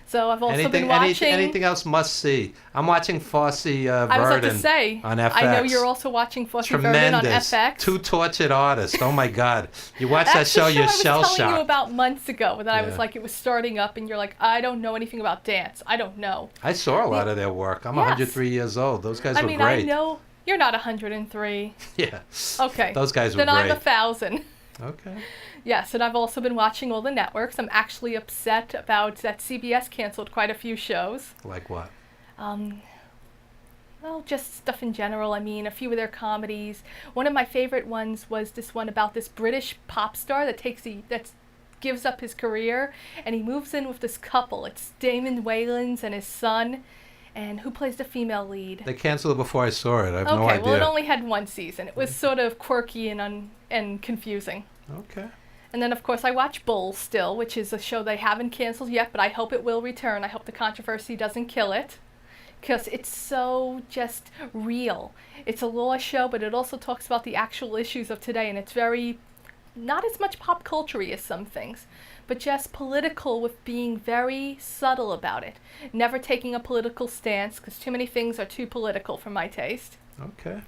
S13: So I've also been watching...
S1: Anything else must see? I'm watching Fosse Verdon
S13: I was about to say,
S1: on FX.
S13: I know you're also watching Fosse Verdon on FX.
S1: Two tortured artists. Oh my God. You watch that show, you're shell-shocked.
S13: I was telling you about months ago that I was
S1: Yeah.
S13: like, it was starting up, and you're like, I don't know anything about dance. I don't know.
S1: I saw a lot of their work. I'm
S13: Yes.
S1: 103 years old. Those guys
S13: I
S1: were
S13: mean,
S1: great.
S13: I know you're not 103.
S1: Yeah.
S13: Okay.
S1: Those guys were
S13: then
S1: great.
S13: I'm 1,000.
S1: Okay.
S13: Yes, and I've also been watching all the networks. I'm actually upset about that CBS canceled quite a few shows.
S1: Like what?
S13: Well, just stuff in general. I mean, a few of their comedies. One of my favorite ones was this one about this British pop star that gives up his career, and he moves in with this couple. It's Damon Wayans and his son. And who plays the female lead?
S1: They canceled it before I saw it. I have no
S13: Okay,
S1: idea.
S13: well, it only had one season. It was sort of quirky and confusing.
S1: Okay.
S13: And then, of course, I watch Bull still, which is a show they haven't canceled yet, but I hope it will return. I hope the controversy doesn't kill it, because it's so just real. It's a law show, but it also talks about the actual issues of today, and it's very, not as much pop culture-y as some things, but just political with being very subtle about it. Never taking a political stance, because too many things are too political for my taste.
S1: Okay.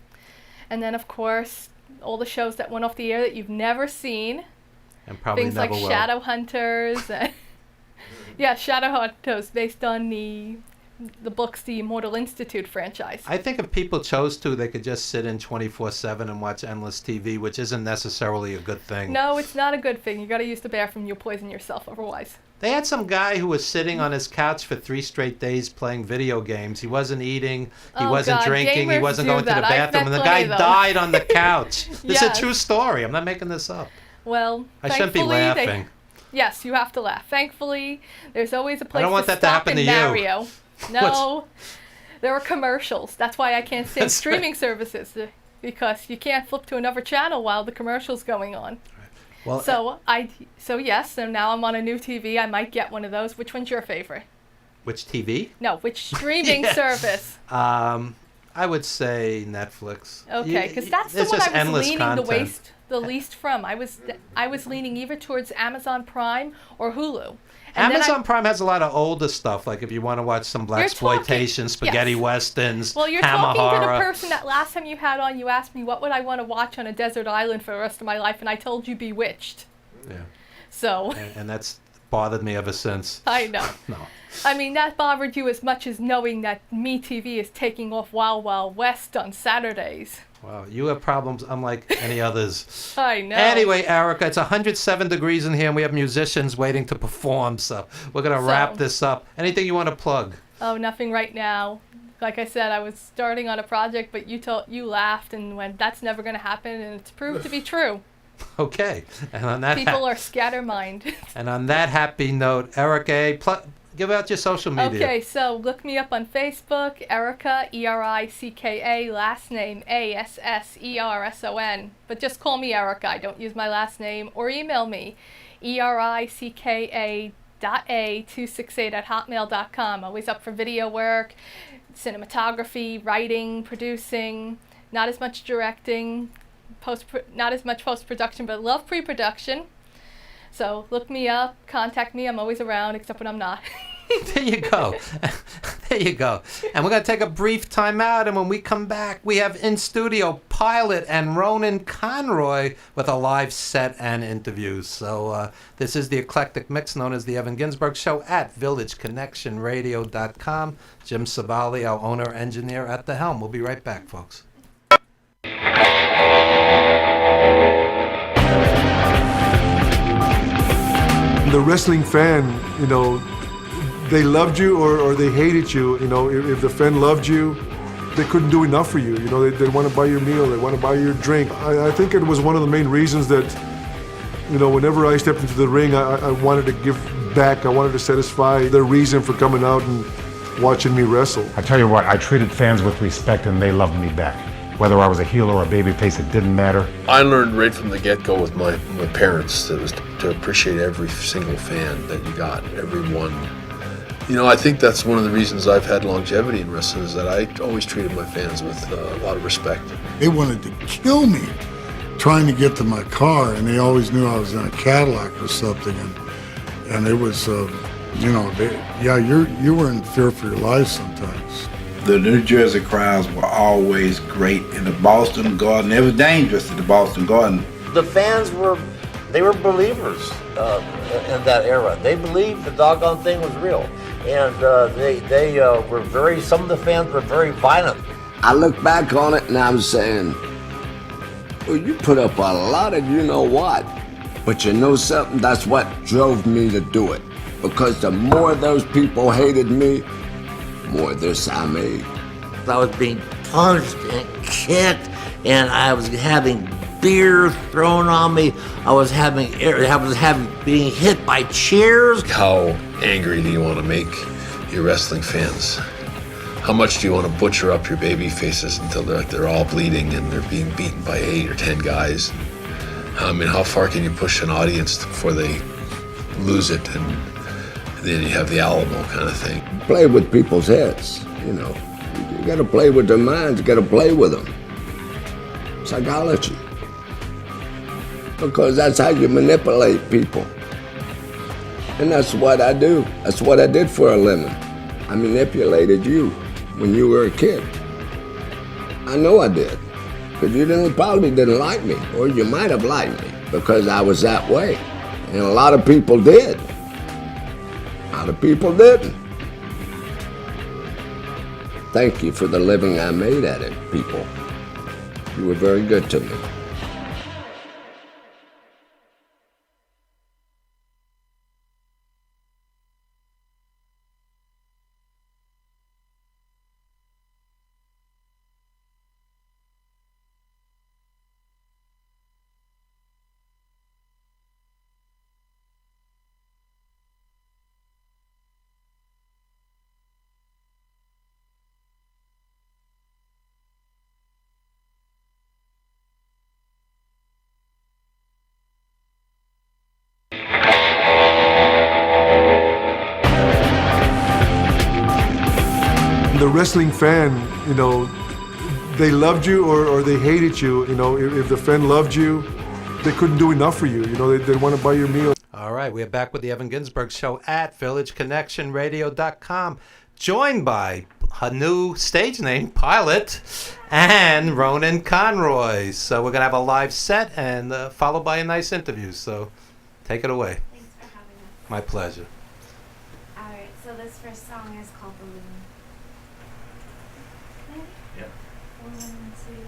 S13: And then, of course, all the shows that went off the air that you've never seen.
S1: And probably
S13: things
S1: never
S13: like
S1: will.
S13: Shadowhunters. Yeah, Shadowhunters, based on the books, the Immortal Institute franchise.
S1: I think if people chose to, they could just sit in 24/7 and watch endless TV, which isn't necessarily a good thing.
S13: No, it's not a good thing. You got to use the bathroom. You'll poison yourself otherwise.
S1: They had some guy who was sitting on his couch for 3 straight days playing video games. He wasn't eating, he
S13: Oh,
S1: wasn't
S13: God,
S1: drinking, he
S13: gamers
S1: wasn't
S13: do
S1: going to the
S13: that. I've
S1: bathroom, and
S13: met
S1: the guy
S13: plenty of them.
S1: died on the couch. This is
S13: Yes.
S1: a true story. I'm not making this up.
S13: Well,
S1: I shouldn't be
S13: thankfully,
S1: laughing.
S13: Yes, you have to laugh. Thankfully, there's always a place
S1: don't want
S13: to
S1: that to
S13: stop
S1: happen
S13: in
S1: to you.
S13: Mario. No, there are commercials. That's why I can't stand
S1: That's
S13: streaming services, because you can't flip to another channel while the commercial's going on.
S1: Well,
S13: So yes, so now I'm on a new TV. I might get one of those. Which one's your favorite?
S1: which TV?
S13: No, which streaming
S1: Yeah.
S13: service?
S1: I would say Netflix.
S13: Okay, because that's the
S1: There's
S13: one
S1: just
S13: I was
S1: endless
S13: leaning
S1: content.
S13: the least from. I was leaning either towards Amazon Prime or Hulu. And then
S1: Amazon Prime has a lot of older stuff, like if you want to watch some black
S13: You're talking-
S1: exploitation, spaghetti
S13: yes.
S1: westerns,
S13: Well, you're
S1: Hammer
S13: talking to the
S1: horror.
S13: person that last time you had on, you asked me what would I want to watch on a desert island for the rest of my life, and I told you Bewitched.
S1: Yeah.
S13: So
S1: And that's bothered me ever since.
S13: I know.
S1: No.
S13: I mean, that bothered you as much as knowing that MeTV is taking off Wild Wild West on Saturdays.
S1: Wow, you have problems unlike any others.
S13: I know.
S1: Anyway, Erica, it's 107 degrees in here, and we have musicians waiting to perform, so we're going to wrap this up. Anything you want to plug?
S13: Oh, nothing right now. Like I said, I was starting on a project, but you laughed and went, "That's never going to happen," and it's proved to be true.
S1: Okay. And on that
S13: People are scattermined.
S1: And on that happy note, Erica, give out your social media.
S13: Okay, so look me up on Facebook, Erica, Ericka, last name Asserson. But just call me Erica. I don't use my last name. Or email me, ericka.a268@hotmail.com. Always up for video work, cinematography, writing, producing, not as much directing, not as much post-production, but love pre-production. So look me up, contact me. I'm always around, except when I'm not.
S1: There you go. There you go. And we're going to take a brief time out, and when we come back, we have in studio Pilot and Ronan Conroy with a live set and interviews. So this is the eclectic mix known as the Evan Ginsburg Show at villageconnectionradio.com. Jim Savali, our owner engineer, at the helm. We'll be right back, folks.
S6: The wrestling fan, they loved you or they hated you. If the fan loved you, they couldn't do enough for you. They want to buy your meal, they want to buy your drink. I think it was one of the main reasons that You know, whenever I stepped into the ring, I wanted to give back. I wanted to satisfy their reason for coming out and watching me wrestle.
S7: I tell you what, I treated fans with respect and they loved me back. Whether I was a heel or a babyface, it didn't matter.
S8: I learned right from the get-go with my parents that it was to appreciate every single fan that you got, everyone. You know, I think that's one of the reasons I've had longevity in wrestling, is that I always treated my fans with a lot of respect.
S9: They wanted to kill me trying to get to my car, and they always knew I was in a Cadillac or something, and it was, you know, you were in fear for your life sometimes.
S10: The New Jersey crowds were always great in the Boston Garden. It was dangerous at the Boston Garden.
S11: The fans were believers in that era. They believed the doggone thing was real. And they were very, some of the fans were very violent.
S12: I look back on it and I'm saying, well, you put up a lot of you know what. But you know something? That's what drove me to do it. Because the more those people hated me, more of this I made.
S11: I was being punched and kicked, and I was having beer thrown on me. I was being hit by chairs.
S8: How angry do you want to make your wrestling fans? How much do you want to butcher up your baby faces until they're all bleeding and they're being beaten by 8 or 10 guys? I mean, how far can you push an audience before they lose it, and then you have the Alamo kind of thing?
S12: Play with people's heads, you know. You gotta play with their minds, you gotta play with them. Psychology. Because that's how you manipulate people. And that's what I do. That's what I did for a living. I manipulated you when you were a kid. I know I did. Because you probably didn't like me, or you might have liked me because I was that way. And a lot of people did. A lot of people didn't. Thank you for the living I made at it, people. You were very good to me.
S6: The wrestling fan, you know, they loved you or they hated you. You know, if the fan loved you, they couldn't do enough for you. You know, they'd want to buy your meal.
S1: All right, we're back with the Evan Ginsburg Show at villageconnectionradio.com, joined by a new stage name, Pilot, and Ronan Conroy. So we're going to have a live set and followed by a nice interview. So take it away.
S14: Thanks for having us.
S1: My pleasure.
S14: All right, so this first song is called Balloon. Ready?
S1: Yep.
S14: 1, 2, 3.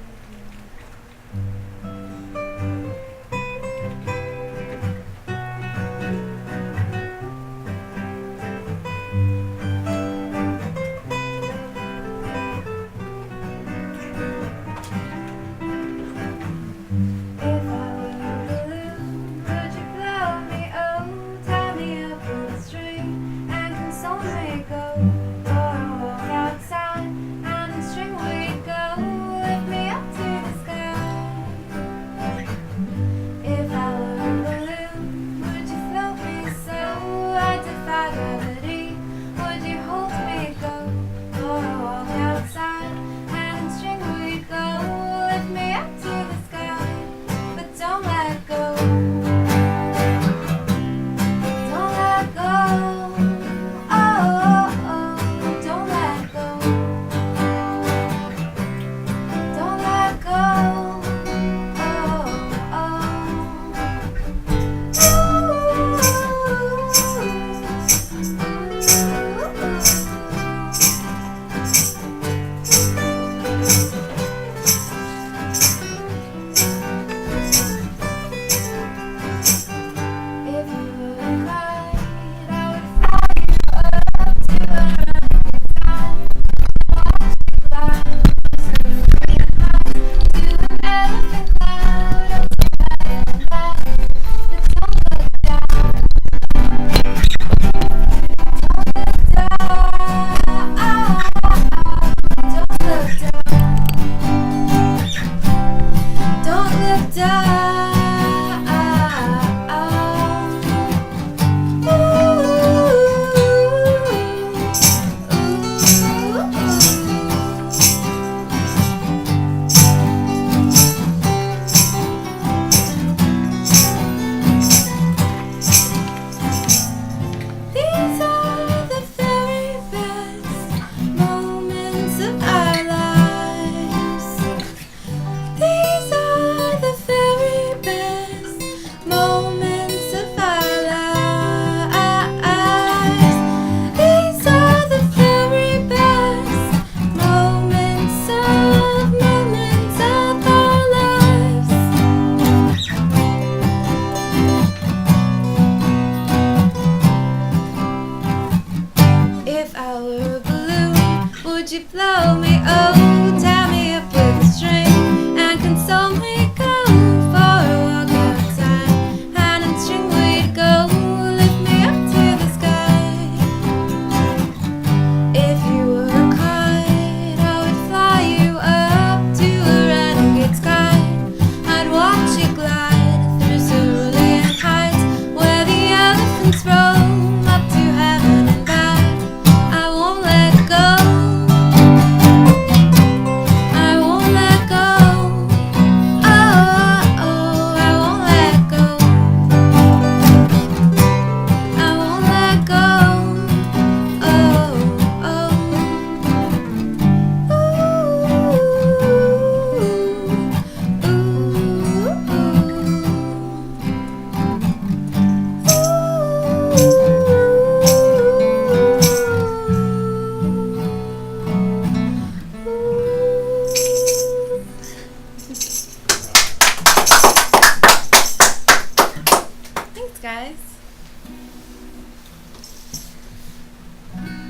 S14: Thanks, guys.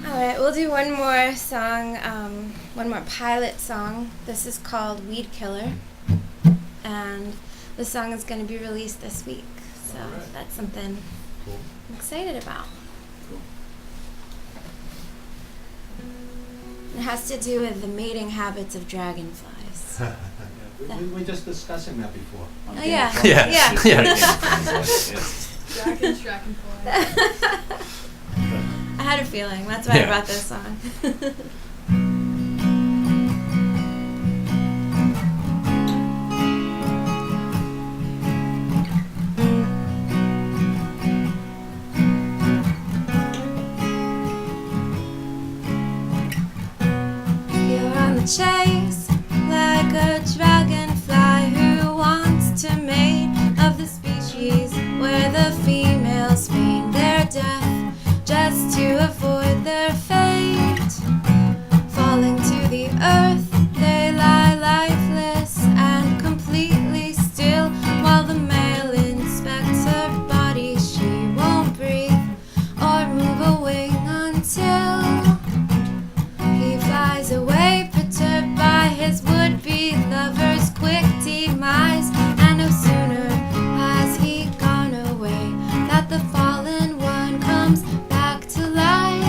S14: Alright, we'll do one more song, one more pilot song. This is called Weed Killer. And the song is going to be released this week. So that's something I'm excited about. It has to do with the mating habits of dragonflies.
S1: We were just discussing that before.
S14: Oh, yeah.
S1: Yeah.
S13: Dragons, dragonfly.
S14: I had a feeling. That's why I brought this song. You're on the chase like a dragonfly who wants to mate of the species where the females feign their death just to avoid their fate. Falling to the earth, they lie lifeless and completely still while the male inspects her body. She won't breathe or move a wing until he flies away, perturbed by his would-be lover's quick demise. And no sooner has he gone away that the fallen one comes back to life.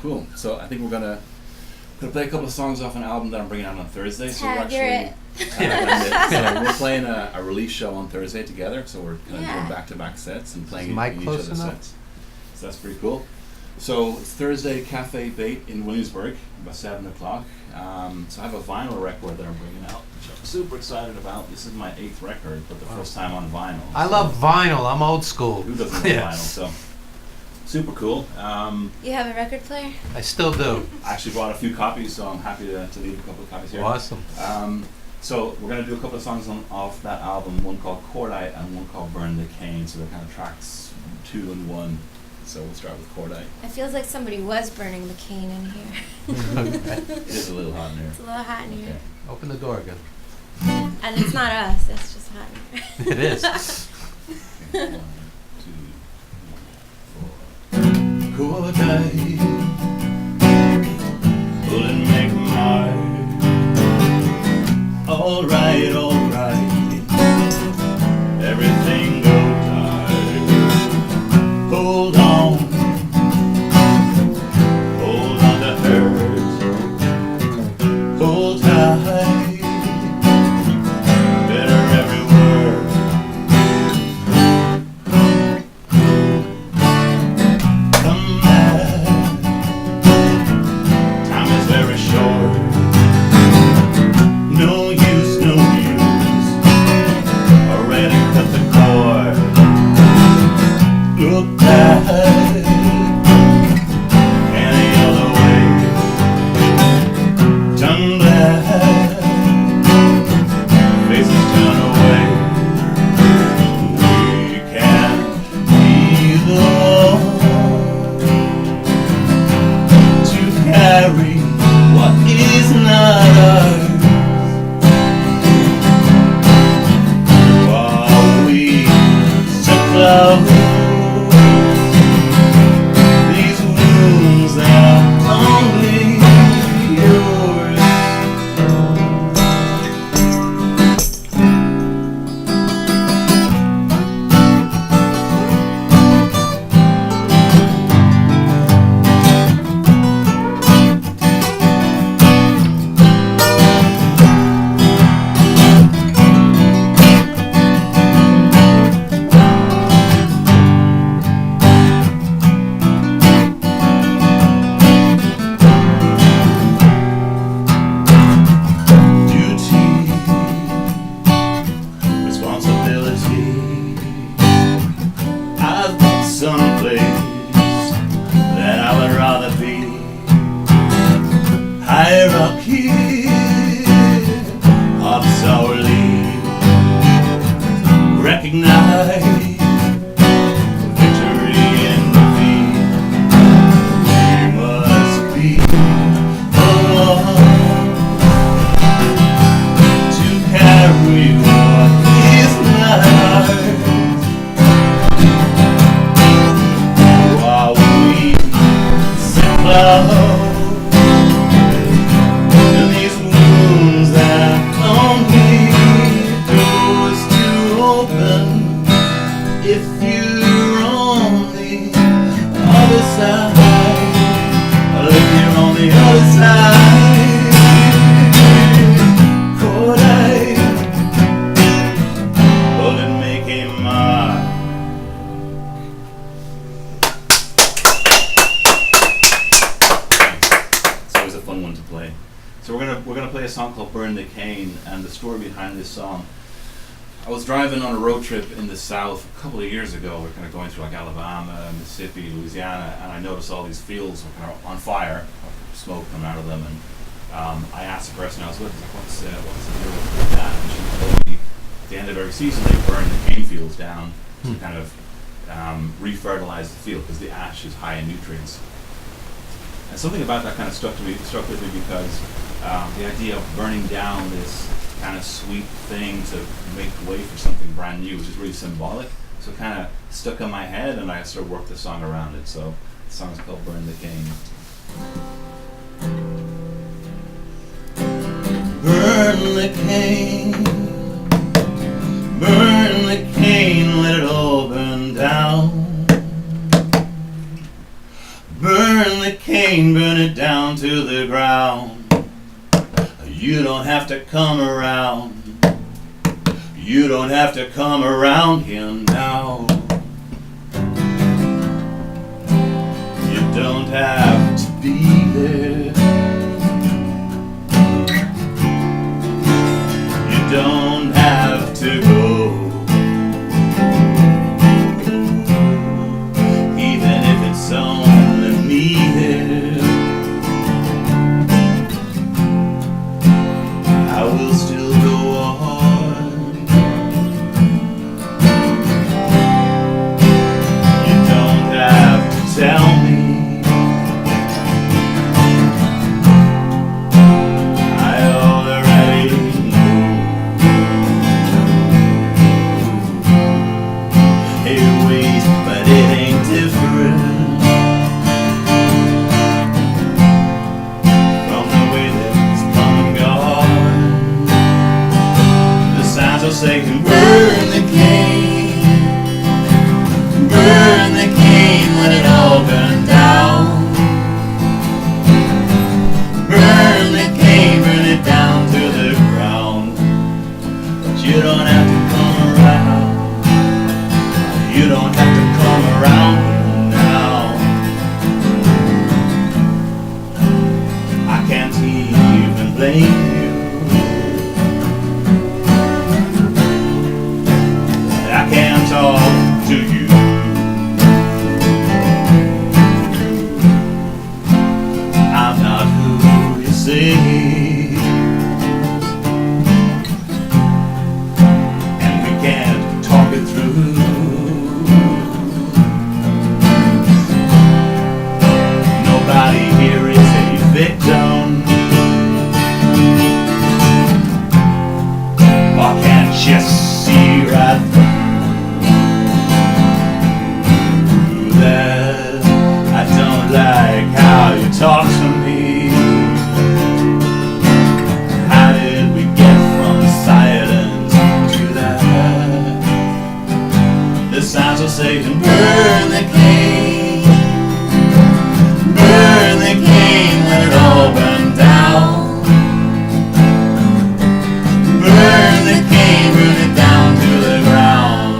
S15: Cool. So I think we're gonna play a couple of songs off an album that I'm bringing out on Thursday. So we're
S14: Tag,
S15: so we're playing a release show on Thursday together. So we're kind of doing back-to-back sets and playing
S1: Mike
S15: each
S1: close
S15: other's
S1: enough?
S15: sets. So that's pretty cool. So it's Thursday, Cafe Bait in Williamsburg, about 7 o'clock. So I have a vinyl record that I'm bringing out, which I'm super excited about. This is my 8th record, but the first time on vinyl.
S1: I love vinyl. I'm old school.
S15: Who doesn't love vinyl? So super cool.
S14: You have a record player?
S1: I still do.
S15: I actually brought a few copies, so I'm happy to leave a couple of copies here.
S1: Awesome.
S15: So we're going to do a couple of songs off that album, one called Cordite and one called Burn the Cane. So they're kind of tracks 2 and 1. So we'll start with Cordite.
S14: It feels like somebody was burning the cane in here.
S15: It is a little hot in here.
S14: It's a little hot in here.
S15: Okay.
S1: Open the door again.
S14: And it's not us, it's just hot in here.
S1: It is.
S15: 1, 2, 3, 4. Cordite, pull and make mine. All right, everything go tight. Hold on to hurt. Hold tight, better every word. Come back, time is very short. No use, already cut the cord. Look back any other way. Turn back, faces turn away. We can't be the one to carry what is not ours. These wounds are only yours. Someplace that I would rather be. Hierarchy of solely recognize victory and defeat. We must be the one to carry what is not ours. And these wounds that only doors to open if you're on the other side, or if you're on the other side. Cordite, hold and make a mark. Fun one to play. So we're gonna play a song called "Burn the Cane," and the story behind this song. I was driving on a road trip in the South a couple of years ago. We're kind of going through like Alabama, Mississippi, Louisiana, and I noticed all these fields were kind of on fire, smoke coming out of them. And I asked the person I was with, "What's the deal with that?" And she told me at the end of every season they burn the cane fields down to kind of re-fertilize the field because the ash is high in nutrients. And something about that kind of stuck with me because the idea of burning down this kind of sweet thing to make way for something brand new, which is really symbolic. So it kind of stuck in my head, and I sort of worked the song around it. So the song is called "Burn the Cane." Burn the cane, burn the cane, let it all burn down. Burn the cane, burn You don't have to come around. You don't have to come around here now. You don't have to be there. You don't have to go. Even if it's only me here, I will still go on. You don't have to tell me. I already know. It ways, but it ain't different from the way that it's come and gone. The signs are saying, burn the cane, burn the cane, let it all burn down. Burn the cane, burn it down to the ground. But you don't have to come around. You don't have to come around here now. I can't even blame you. I can't talk to you. I'm not who you say. And we can't talk it through. Nobody here is a victim. Or can't you see right through that? I don't like how you talk to me. How did we get from silence to that? The signs are saying, burn the cane, burn the cane, let it all burn down. Burn the cane, burn it down to the ground.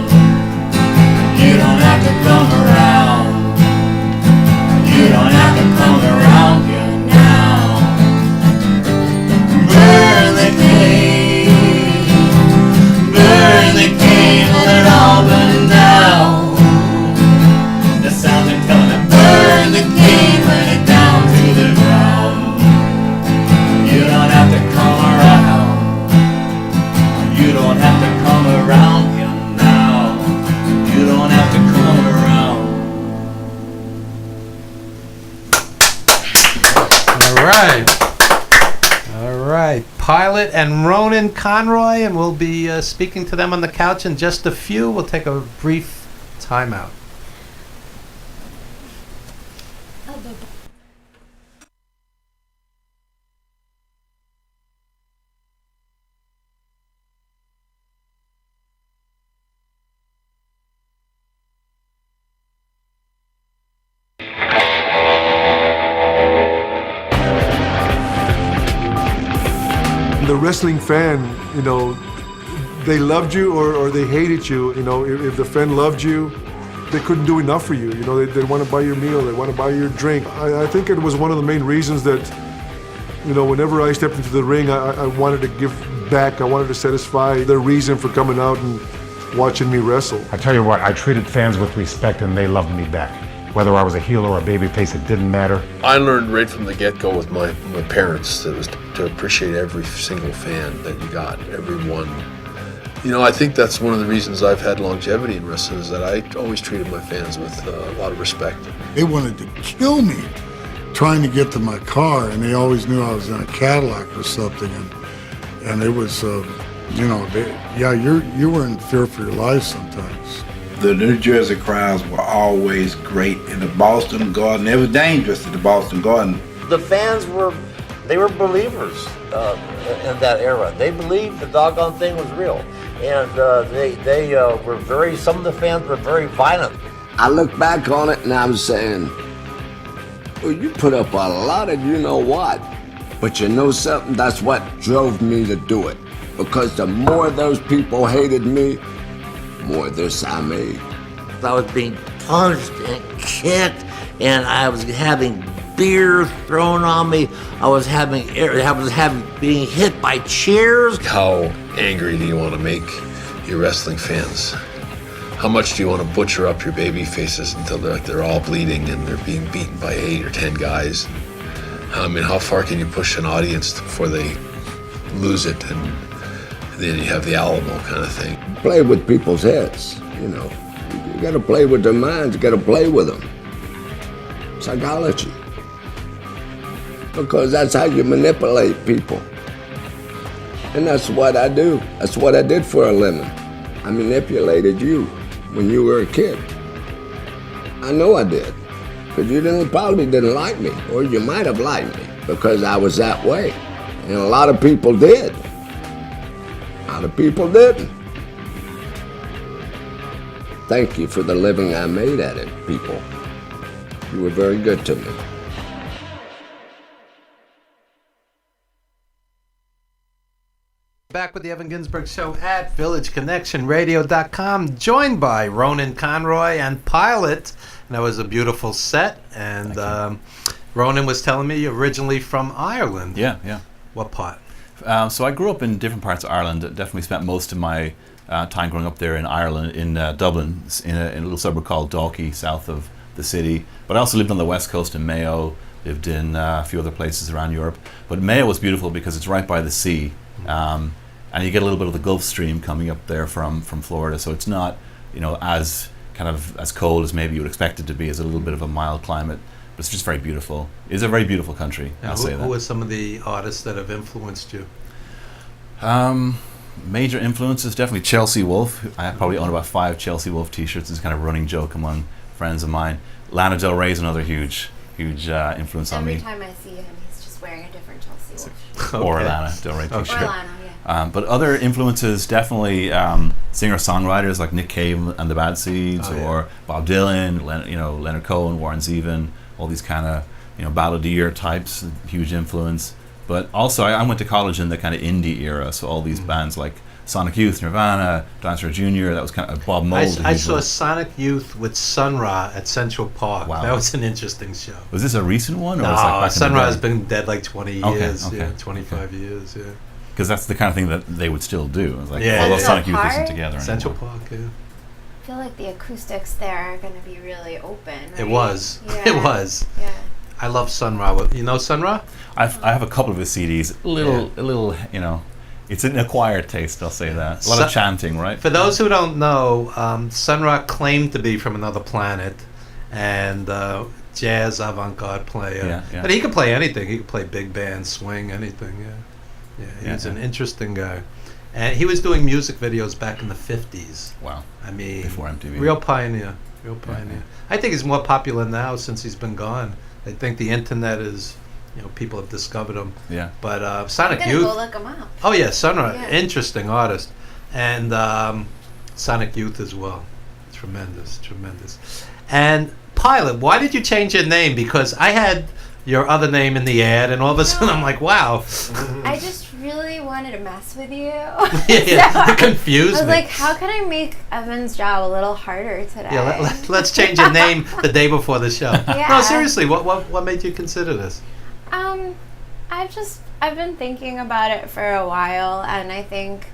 S15: You don't have to come around. You don't have to come around here now. Burn the cane, burn the cane, let it all burn down. The sounds are telling me, burn the cane, burn it down to the ground. You don't have to come around. You don't have to come around here now. You don't have to come around.
S1: All right. All right. Pilot and Ronan Conroy, and we'll be speaking to them on the couch in just a few. We'll take a brief timeout.
S6: The wrestling fan, you know, they loved you or they hated you. You know, if the fan loved you, they couldn't do enough for you. You know, they want to buy your meal, they want to buy your drink. I think it was one of the main reasons that, you know, whenever I stepped into the ring, I wanted to give back. I wanted to satisfy their reason for coming out and watching me wrestle.
S7: I tell you what, I treated fans with respect and they loved me back. Whether I was a heel or a babyface, it didn't matter.
S8: I learned right from the get-go with my parents that it was to appreciate every single fan that you got, everyone. You know, I think that's one of the reasons I've had longevity in wrestling is that I always treated my fans with a lot of respect.
S9: They wanted to kill me trying to get to my car, and they always knew I was in a Cadillac or something, and it was, you know, you were in fear for your life sometimes.
S10: The New Jersey crowds were always great in the Boston Garden. They were dangerous at the Boston Garden.
S11: The fans were believers in that era. They believed the doggone thing was real. And they were very, some of the fans were very violent.
S12: I look back on it and I'm saying, well, you put up a lot of you know what, But you know something? That's what drove me to do it. Because the more those people hated me, more this I made.
S11: I was being punched and kicked, and I was having beer thrown on me. I was being hit by chairs.
S8: How angry do you want to make your wrestling fans? How much do you want to butcher up your baby faces until they're all bleeding and they're being beaten by 8 or 10 guys? I mean, how far can you push an audience before they lose it and then you have the Alamo kind of thing?
S12: Play with people's heads, you know. You gotta play with their minds, you gotta play with them. Psychology. Because that's how you manipulate people. And that's what I do. That's what I did for a living. I manipulated you when you were a kid. I know I did. Because you probably didn't like me, or you might have liked me because I was that way. And a lot of people did. A lot of people didn't. Thank you for the living I made at it, people. You were very good to me.
S1: Back with the Evan Ginsburg Show at VillageConnectionRadio.com, joined by Ronan Conroy and Pilot. And that was a beautiful set. And Ronan was telling me you're originally from Ireland.
S16: Yeah, yeah.
S1: What part?
S16: So I grew up in different parts of Ireland. Definitely spent most of my time growing up there in Ireland, in Dublin, in a little suburb called Dalkey, south of the city. But I also lived on the west coast in Mayo, lived in a few other places around Europe. But Mayo was beautiful because it's right by the sea. And you get a little bit of the Gulf Stream coming up there from Florida, so it's not, as kind of as cold as maybe you would expect it to be. It's a little bit of a mild climate, but it's just very beautiful. It's a very beautiful country.
S1: Now,
S16: I'll say that.
S1: Who are some of the artists that have influenced you?
S16: Major influences, definitely Chelsea Wolfe. I probably own about 5 Chelsea Wolfe T-shirts. It's kind of a running joke among friends of mine. Lana Del Rey is another huge influence on me.
S14: Every time I see him, he's just wearing a different Chelsea Wolfe.
S16: Or Lana Del Rey T-shirt.
S14: Or Lana, yeah.
S16: But other influences, definitely singer-songwriters like Nick Cave and the Bad Seeds, or Bob Dylan, Leonard Cohen, Warren Zevon, all these kind of balladeer types, huge influence. But also, I went to college in the kind of indie era, so all these bands like Sonic Youth, Nirvana, Dinosaur Jr., that was kind of Bob Mould.
S1: I saw Sonic Youth with Sun Ra at Central Park.
S16: Wow.
S1: That was an interesting show.
S16: Was this a recent one? Or
S1: No,
S16: was it like back
S1: Sun
S16: in the
S1: Ra
S16: day?
S1: has been dead like 20 years,
S16: Okay.
S1: 25 years, yeah.
S16: Because that's the kind of thing that they would still do. It was like,
S1: Yeah,
S16: although
S1: yeah.
S16: Sonic Youth
S14: Park?
S16: isn't together
S1: Central
S16: anymore.
S1: Park, yeah.
S14: I feel like the acoustics there are going to be really open. Right?
S1: It was.
S14: Yeah.
S1: It was.
S14: Yeah.
S1: I love Sun Ra. You know Sun Ra?
S16: I have a couple of his CDs. A little, it's an acquired taste. I'll say that. A lot of chanting, right?
S1: For those who don't know, Sun Ra claimed to be from another planet, and jazz avant-garde player.
S16: Yeah.
S1: But he could play anything. He could play big band, swing, anything. Yeah. He's an interesting guy, and he was doing music videos back in the 50s.
S16: Wow.
S1: I mean,
S16: before MTV.
S1: Real pioneer. I think he's more popular now since he's been gone. I think the internet is, people have discovered him.
S16: Yeah.
S1: But Sonic
S14: I'm
S1: Youth.
S14: gonna go look him up.
S1: Oh yeah, Sun Ra,
S14: Yeah.
S1: interesting artist, and Sonic Youth as well. Tremendous. And Pilot, why did you change your name? Because I had your other name in the ad, and all of a sudden I'm like, wow.
S14: I just really wanted to mess with you.
S1: Yeah, it confused
S14: I was
S1: me.
S14: like, how can I make Evan's job a little harder today?
S1: Yeah, let's change your name the day before the show.
S14: Yeah.
S1: No, seriously, what made you consider this?
S14: I've been thinking about it for a while, and I think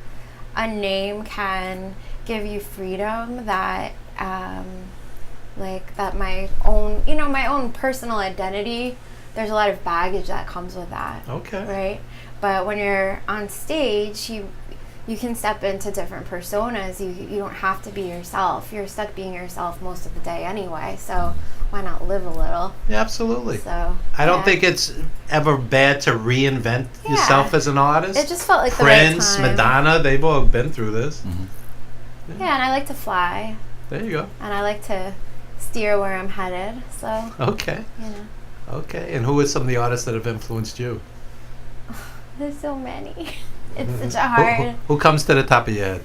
S14: a name can give you freedom that my own personal identity, there's a lot of baggage that comes with that.
S1: Okay.
S14: Right? But when you're on stage, you can step into different personas. You don't have to be yourself. You're stuck being yourself most of the day anyway, so why not live a little?
S1: Yeah, absolutely.
S14: So
S1: I don't think it's ever bad to reinvent yourself as an artist.
S14: It just felt like
S1: Prince,
S14: the right time.
S1: Madonna, they've all been through this.
S16: Mm-hmm.
S14: Yeah, and I like to fly.
S1: There you go.
S14: And I like to steer where I'm headed. So
S1: Okay.
S14: Yeah.
S1: Okay. And who are some of the artists that have influenced you?
S14: There's so many. It's such a hard.
S1: Who comes to the top of your head?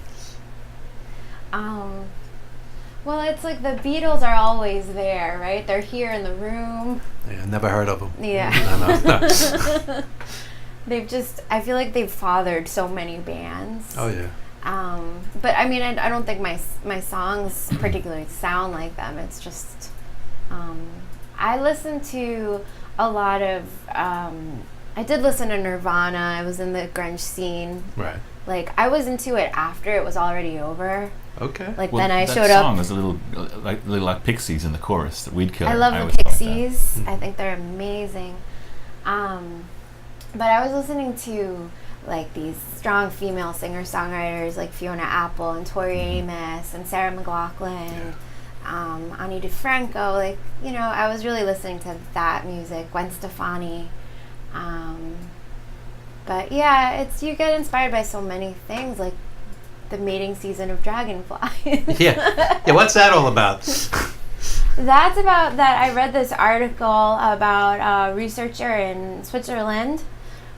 S14: Well, it's like the Beatles are always there, right? They're here in the room.
S1: Yeah, never heard of them.
S14: Yeah.
S1: No.
S17: I feel like they've fathered so many bands.
S1: Oh yeah.
S17: But I mean, I don't think my songs particularly sound like them. It's just, I listen to a lot of, I did listen to Nirvana. I was in the grunge scene.
S1: Right.
S17: Like, I was into it after it was already over.
S1: Okay.
S17: Like,
S16: Well,
S17: then I
S16: that
S17: showed
S16: song
S17: up.
S16: is a little like Pixies in the chorus, the Weed Killer.
S17: I love
S16: always
S17: the
S16: thought that.
S17: Pixies. I think they're amazing. But I was listening to like these strong female singer-songwriters like Fiona Apple and Tori Amos and Sarah McLachlan, Ani DeFranco. Like, you know, I was really listening to that music. Gwen Stefani. But yeah, you get inspired by so many things, like the mating season of dragonflies.
S1: Yeah. What's that all about?
S17: That's about that. I read this article about a researcher in Switzerland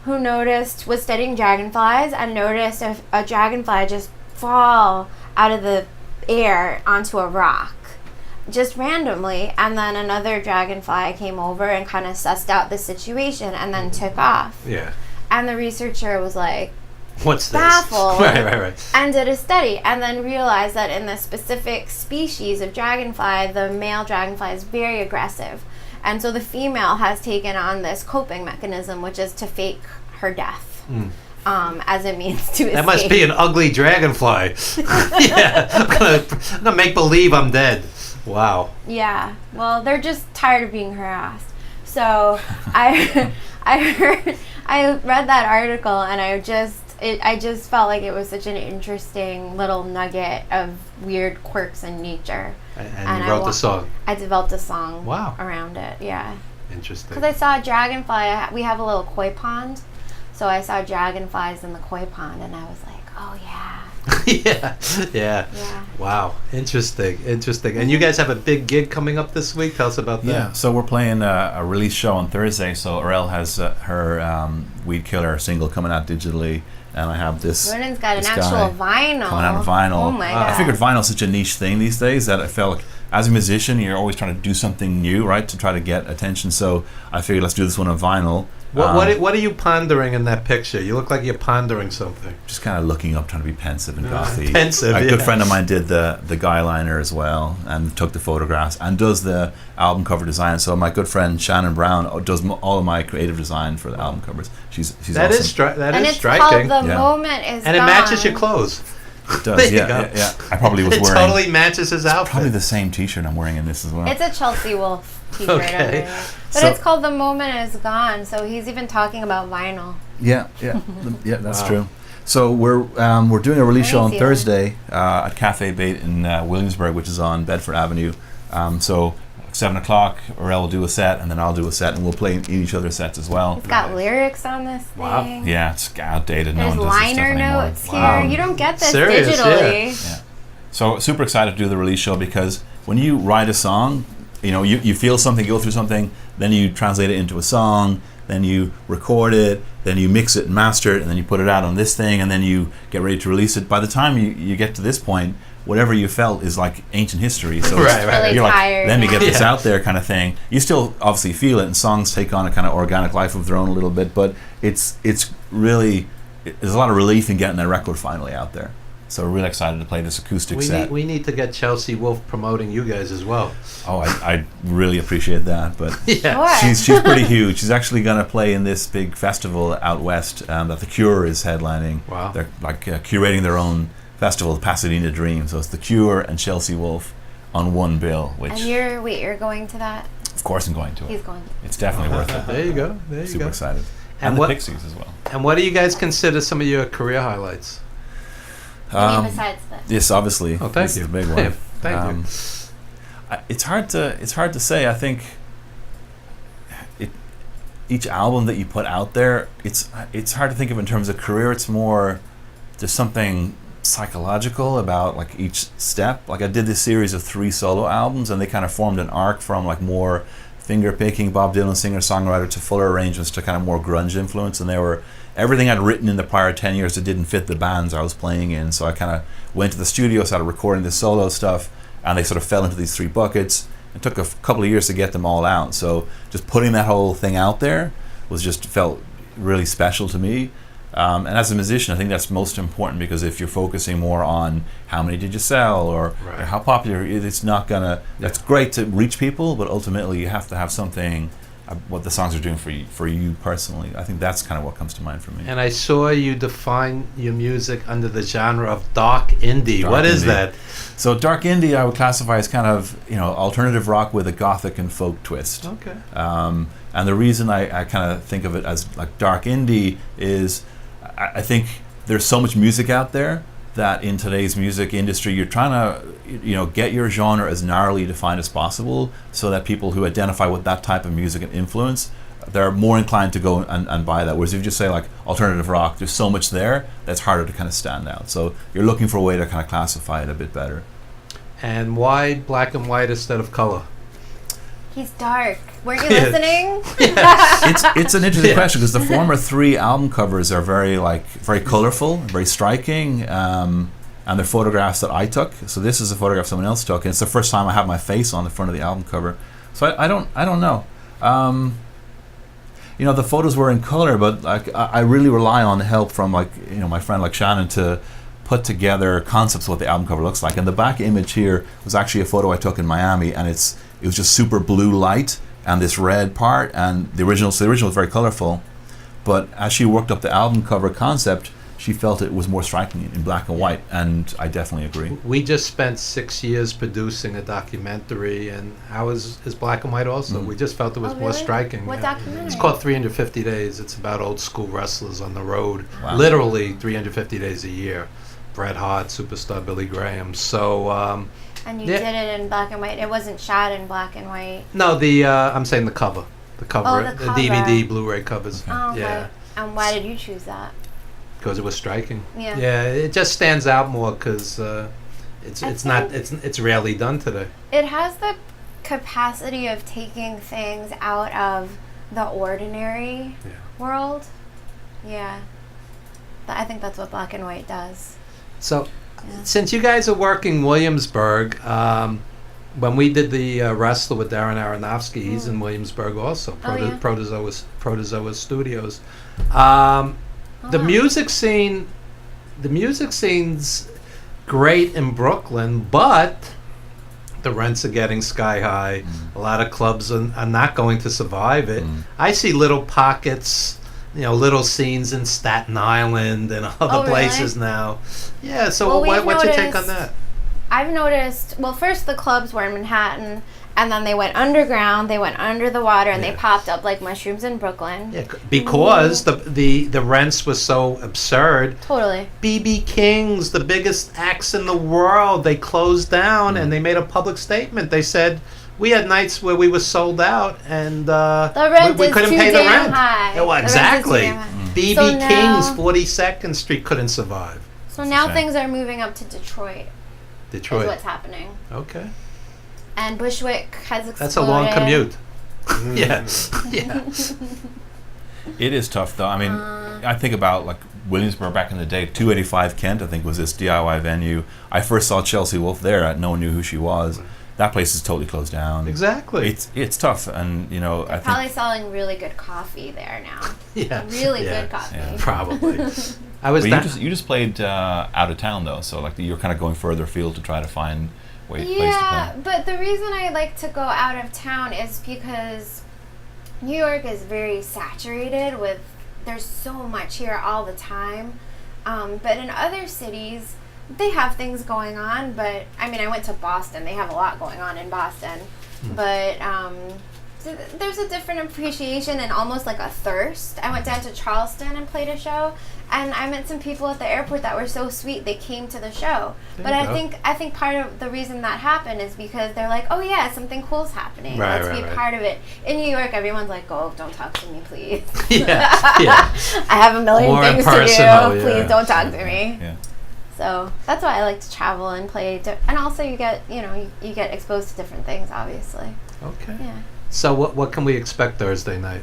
S17: who was studying dragonflies and noticed a dragonfly just fall out of the air onto a rock, just randomly, and then another dragonfly came over and kind of sussed out the situation and then took off.
S1: Yeah.
S17: And the reasearcher was like,
S1: What's this?
S17: baffled.
S1: Right.
S17: And did a study and then realized that in the specific species of dragonfly, the male dragonfly is very aggressive. And so the female has taken on this coping mechanism, which is to fake her death as a means to escape.
S1: That must be an ugly dragonfly. Yeah. I'm gonna make believe I'm dead. Wow.
S17: Yeah. Well, they're just tired of being harassed. So I read that article and I just felt like it was such an interesting little nugget of weird quirks in nature.
S1: And you wrote the song.
S17: I developed a song
S1: Wow.
S17: around it, yeah.
S1: Interesting.
S17: Because I saw a dragonfly. We have a little koi pond. So I saw dragonflies in the koi pond and I was like, oh yeah.
S1: Yeah. Wow. Interesting. And you guys have a big gig coming up this week. Tell us about that.
S16: Yeah, so we're playing a release show on Thursday. So Arel has her Weed Killer single coming out digitally, and I have this.
S17: Vernon's got an
S16: this
S17: actual
S16: guy
S17: vinyl.
S16: coming out on vinyl.
S17: Oh my god!
S16: I figured vinyl's such a niche thing these days that I felt like, as a musician, you're always trying to do something new, right, to try to get attention. So I figured let's do this one on vinyl.
S1: What are you pondering in that picture? You look like you're pondering something.
S16: Just kind of looking up, trying to be pensive and gothy.
S1: Pensive,
S16: A
S1: yeah.
S16: good friend of mine did the guy liner as well, and took the photographs, and does the album cover design. So my good friend Shannon Brown does all of my creative design for the album covers. She's
S1: That
S16: awesome.
S1: is that
S17: and
S1: is
S17: it's
S1: striking.
S17: called The Moment Is
S1: And it
S17: Gone.
S1: matches your clothes.
S16: It does,
S1: There you
S16: yeah,
S1: go.
S16: yeah. I probably was
S1: It
S16: wearing.
S1: totally matches his outfit.
S16: Probably the same T-shirt I'm wearing in this as well.
S17: It's a Chelsea Wolf t-shirt.
S1: Okay.
S17: Underneath. But
S16: So-
S17: it's called The Moment Is Gone, so he's even talking about vinyl.
S16: Yeah, that's
S1: Wow.
S16: true. So we're doing a release show on
S17: Crazy.
S16: Thursday at Cafe Bait in Williamsburg, which is on Bedford Avenue. So 7:00, Arel will do a set, and then I'll do a set, and we'll play in each other's sets as well.
S17: It's got lyrics on this
S1: Wow.
S17: thing.
S16: Yeah, it's outdated. No
S17: There's
S16: one does this
S17: liner
S16: stuff anymore.
S17: notes
S1: Wow.
S17: here. You don't get this
S1: Serious,
S17: digitally.
S16: Yeah. So super excited to do the release show because when you write a song, you feel something, go through something, then you translate it into a song, then you record it, then you mix it and master it, and then you put it out on this thing, and then you get ready to release it. By the time you get to this point, whatever you felt is like ancient history. So
S1: Right, right.
S17: Really
S16: you're like,
S17: tired.
S16: let me get this
S1: Yeah.
S16: out there kind of thing. You still obviously feel it, and songs take on a kind of organic life of their own a little bit, but it's really, there's a lot of relief in getting that record finally out there. So we're really excited to play this acoustic set.
S1: We need to get Chelsea Wolf promoting you guys as well.
S16: Oh, I really appreciate that, but
S1: Yeah.
S17: Sure.
S16: she's pretty huge. She's actually going to play in this big festival out west that The Cure is headlining.
S1: Wow.
S16: They're like curating their own festival, the Pasadena Dream. So it's The Cure and Chelsea Wolf on one bill, which
S17: And you're going to that?
S16: of course I'm going to it.
S17: He's going.
S16: It's definitely worth it.
S1: There you go. There you
S16: Super
S1: go.
S16: excited.
S1: And
S16: And,
S1: what-
S16: the Pixies as well.
S1: And what do you guys consider some of your career highlights?
S17: Besides this.
S16: Yes, obviously.
S1: Oh, thank
S16: This
S1: you.
S16: is the big one.
S1: Yeah, thank you.
S16: It's hard to say. I think each album that you put out there, it's hard to think of in terms of career. It's more there's something psychological about like each step. Like I did this series of 3 solo albums, and they kind of formed an arc from like more finger picking Bob Dylan singer-songwriter to fuller arrangements to kind of more grunge influence, and they were everything I'd written in the prior 10 years that didn't fit the bands I was playing in. So I kind of went to the studio, started recording the solo stuff, and they sort of fell into these 3 buckets. It took a couple of years to get them all out. So just putting that whole thing out there was just felt really special to me. And as a musician, I think that's most important, because if you're focusing more on how many did you sell or how popular, it's not gonna. That's great to reach people, but ultimately you have to have something. What the songs are doing for you personally. I think that's kind of what comes to mind for me.
S1: And I saw you define your music under the genre of dark indie. What is that?
S16: So dark indie, I would classify as kind of alternative rock with a gothic and folk twist.
S1: Okay.
S16: And the reason I kind of think of it as like dark indie is I think there's so much music out there that in today's music industry you're trying to get your genre as narrowly defined as possible, so that people who identify with that type of music and influence, they're more inclined to go and buy that. Whereas if you just say like alternative rock, there's so much there that's harder to kind of stand out. So you're looking for a way to kind of classify it a bit better.
S1: And why black and white instead of color?
S17: He's dark. Weren't you listening?
S16: It's an interesting question, because the former 3 album covers are very colorful, very striking, and they're photographs that I took. So this is a photograph someone else took, and it's the first time I have my face on the front of the album cover. So I don't know. The photos were in color, but I really rely on help from my friend like Shannon to put together concepts of what the album cover looks like. And the back image here was actually a photo I took in Miami, and it was just super blue light and this red part, and the original was very colorful, but as she worked up the album cover concept, she felt it was more striking in black and white, and I definitely agree.
S1: We just spent 6 years producing a documentary, and ours is black and white also. We just felt it was more striking.
S17: What documentary?
S1: It's called 350 Days. It's about old school wrestlers on the road,
S16: Wow.
S1: literally 350 days a year. Bret Hart, superstar Billy Graham. So
S17: And you did it in black and white. It wasn't shot in black and white.
S1: no, I'm saying the cover. The cover,
S17: Oh, the
S1: the
S17: cover.
S1: DVD, Blu-ray covers.
S17: Oh, okay.
S1: Yeah,
S17: And why did you choose that?
S1: because it was striking.
S17: Yeah.
S1: Yeah, it just stands out more because it's rarely done today.
S17: It has the capacity of taking things out of the ordinary world. Yeah. I think that's what black and white does.
S1: So, since you guys are working Williamsburg, when we did the Wrestler with Darren Aronofsky, he's in Williamsburg also, Protozoa Studios. The music scene's great in Brooklyn, but the rents are getting sky high. A lot of clubs are not going to survive it. I see little pockets, little scenes in Staten Island and other places now. Yeah, so what's your take on that?
S17: I've noticed, well, first the clubs were in Manhattan, and then they went underground, they went under the water, and they popped up like mushrooms in Brooklyn.
S1: Yeah, because the rents were so absurd.
S17: Totally.
S1: B.B. King's, the biggest acts in the world, they closed down and they made a public statement. They said, we had nights where we were sold out and we couldn't pay the rent.
S17: High.
S1: Yeah, well, exactly. B.B.
S17: So
S1: King's,
S17: now-
S1: 42nd Street couldn't survive.
S17: So now things are moving up to Detroit.
S1: Detroit.
S17: Is what's happening.
S1: Okay.
S17: And Bushwick has exploded.
S1: That's a long commute. Yeah. Yeah.
S16: It is tough, though. I mean, I think about like Williamsburg back in the day. 285 Kent, I think, was this DIY venue. I first saw Chelsea Wolfe there. No one knew who she was. That place is totally closed down.
S1: Exactly.
S16: It's tough, and I think
S17: Probably selling really good coffee there now.
S1: Yeah.
S17: Really good coffee.
S16: Yeah.
S1: Probably. I was.
S16: You just played out of town though, so like you're kind of going further afield to try to find place to play.
S17: Yeah, but the reason I like to go out of town is because New York is very saturated with. There's so much here all the time, but in other cities they have things going on. But I mean, I went to Boston. They have a lot going on in Boston, but. So there's a different appreciation and almost like a thirst. I went down to Charleston and played a show, and I met some people at the airport that were so sweet. They came to the show, but I think part of the reason that happened is because they're like, oh yeah, something cool's happening. Let's be part of it. In New York, everyone's like, oh, don't talk to me, please.
S1: Yeah.
S17: I have a million
S1: More
S17: things to
S1: impersonal,
S17: do. Please
S1: yeah.
S17: don't talk to me.
S16: Yeah.
S17: So that's why I like to travel and play, and also you get you get exposed to different things, obviously.
S1: Okay.
S17: Yeah.
S1: So what can we expect Thursday night?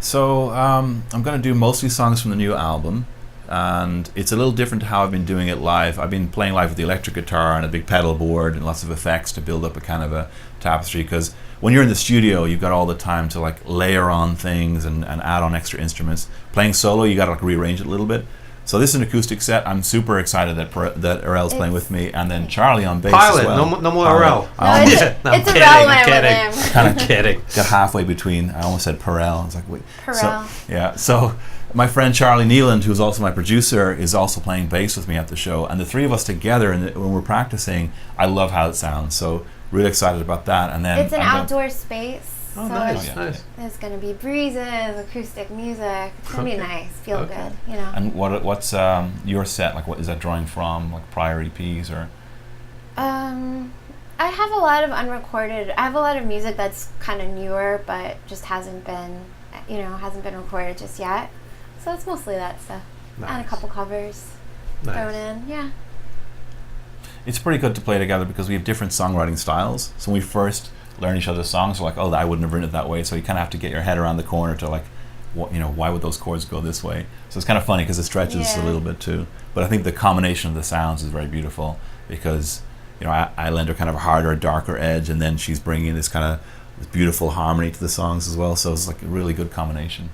S16: So I'm going to do mostly songs from the new album. and it's a little different to how I've been doing it live. I've been playing live with the electric guitar and a big pedal board and lots of effects to build up a kind of a tapestry, because when you're in the studio, you've got all the time to like layer on things and add on extra instruments. Playing solo, you got to like rearrange it a little bit. So this is an acoustic set. I'm super excited that Arel's playing with me, and then Charlie on bass
S1: Pilot,
S16: as well.
S1: no more Arel.
S17: It's irrelevant with him.
S1: I'm kidding.
S16: Got halfway between. I almost said Perel. I was like, wait.
S17: Perel.
S16: So, yeah. So my friend Charlie Nealand, who's also my producer, is also playing bass with me at the show, and the three of us together, and when we're practicing, I love how it sounds. So really excited about that. And then
S17: it's an outdoor space.
S1: Oh,
S17: so
S1: nice, nice.
S17: There's going to be breezes, acoustic music. It's going to be nice, feel good, you know.
S16: And what's your set like? What is that drawing from? Like prior EPs or?
S17: I have a lot of unrecorded. I have a lot of music that's kind of newer, but just hasn't been recorded just yet. So it's mostly that stuff, and a couple covers thrown in. Yeah.
S16: It's pretty good to play together because we have different songwriting styles. So when we first learn each other's songs, we're like, oh, I wouldn't have written it that way. So you kind of have to get your head around the corner to like, why would those chords go this way? So it's kind of funny because it stretches a little bit too. But I think the combination of the sounds is very beautiful because, I lend her kind of a harder, darker edge, and then she's bringing this kind of this beautiful harmony to the songs as well. So it's like a really good combination.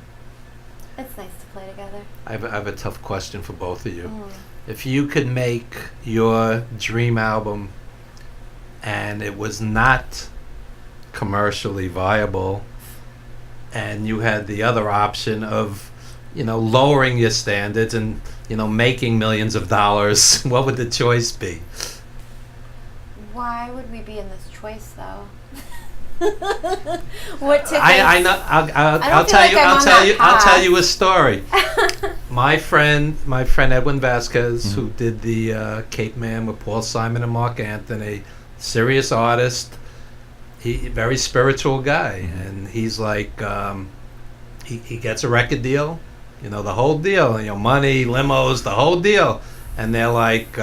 S17: It's nice to play together.
S1: I have a tough question for both of you. If you could make your dream album and it was not commercially viable, and you had the other option of lowering your standards and making millions of dollars, what would the choice be?
S17: Why would we be in this choice though? What tickets?
S1: I know. I'll tell you a story. My friend Edwin Vasquez, who did the Cape Man with Paul Simon and Mark Anthony, serious artist. He very spiritual guy, and he's like, he gets a record deal, the whole deal, money, limos, the whole deal, and they're like,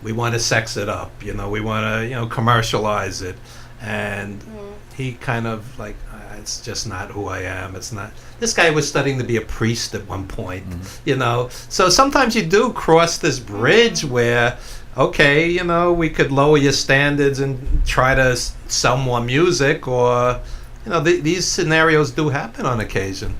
S1: we want to sex it up, we want to, commercialize it, and he kind of like, it's just not who I am. It's not. This guy was studying to be a priest at one point, So sometimes you do cross this bridge where, okay, we could lower your standards and try to sell more music, or, these scenarios do happen on occasion.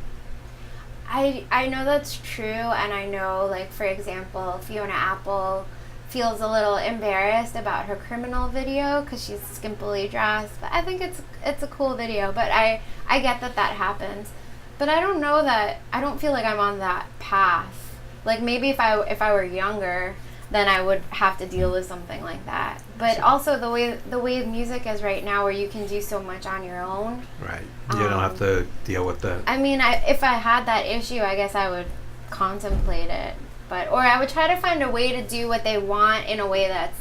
S17: I know that's true, and I know, like, for example, Fiona Apple feels a little embarrassed about her Criminal video because she's skimpily dressed, but I think it's a cool video. But I get that happens, but I don't know that, I don't feel like I'm on that path. Like, maybe if I were younger, then I would have to deal with something like that. But also the way music is right now, where you can do so much on your own.
S1: Right. You don't have to deal with that.
S17: I mean, if I had that issue, I guess I would contemplate it. Or I would try to find a way to do what they want in a way that's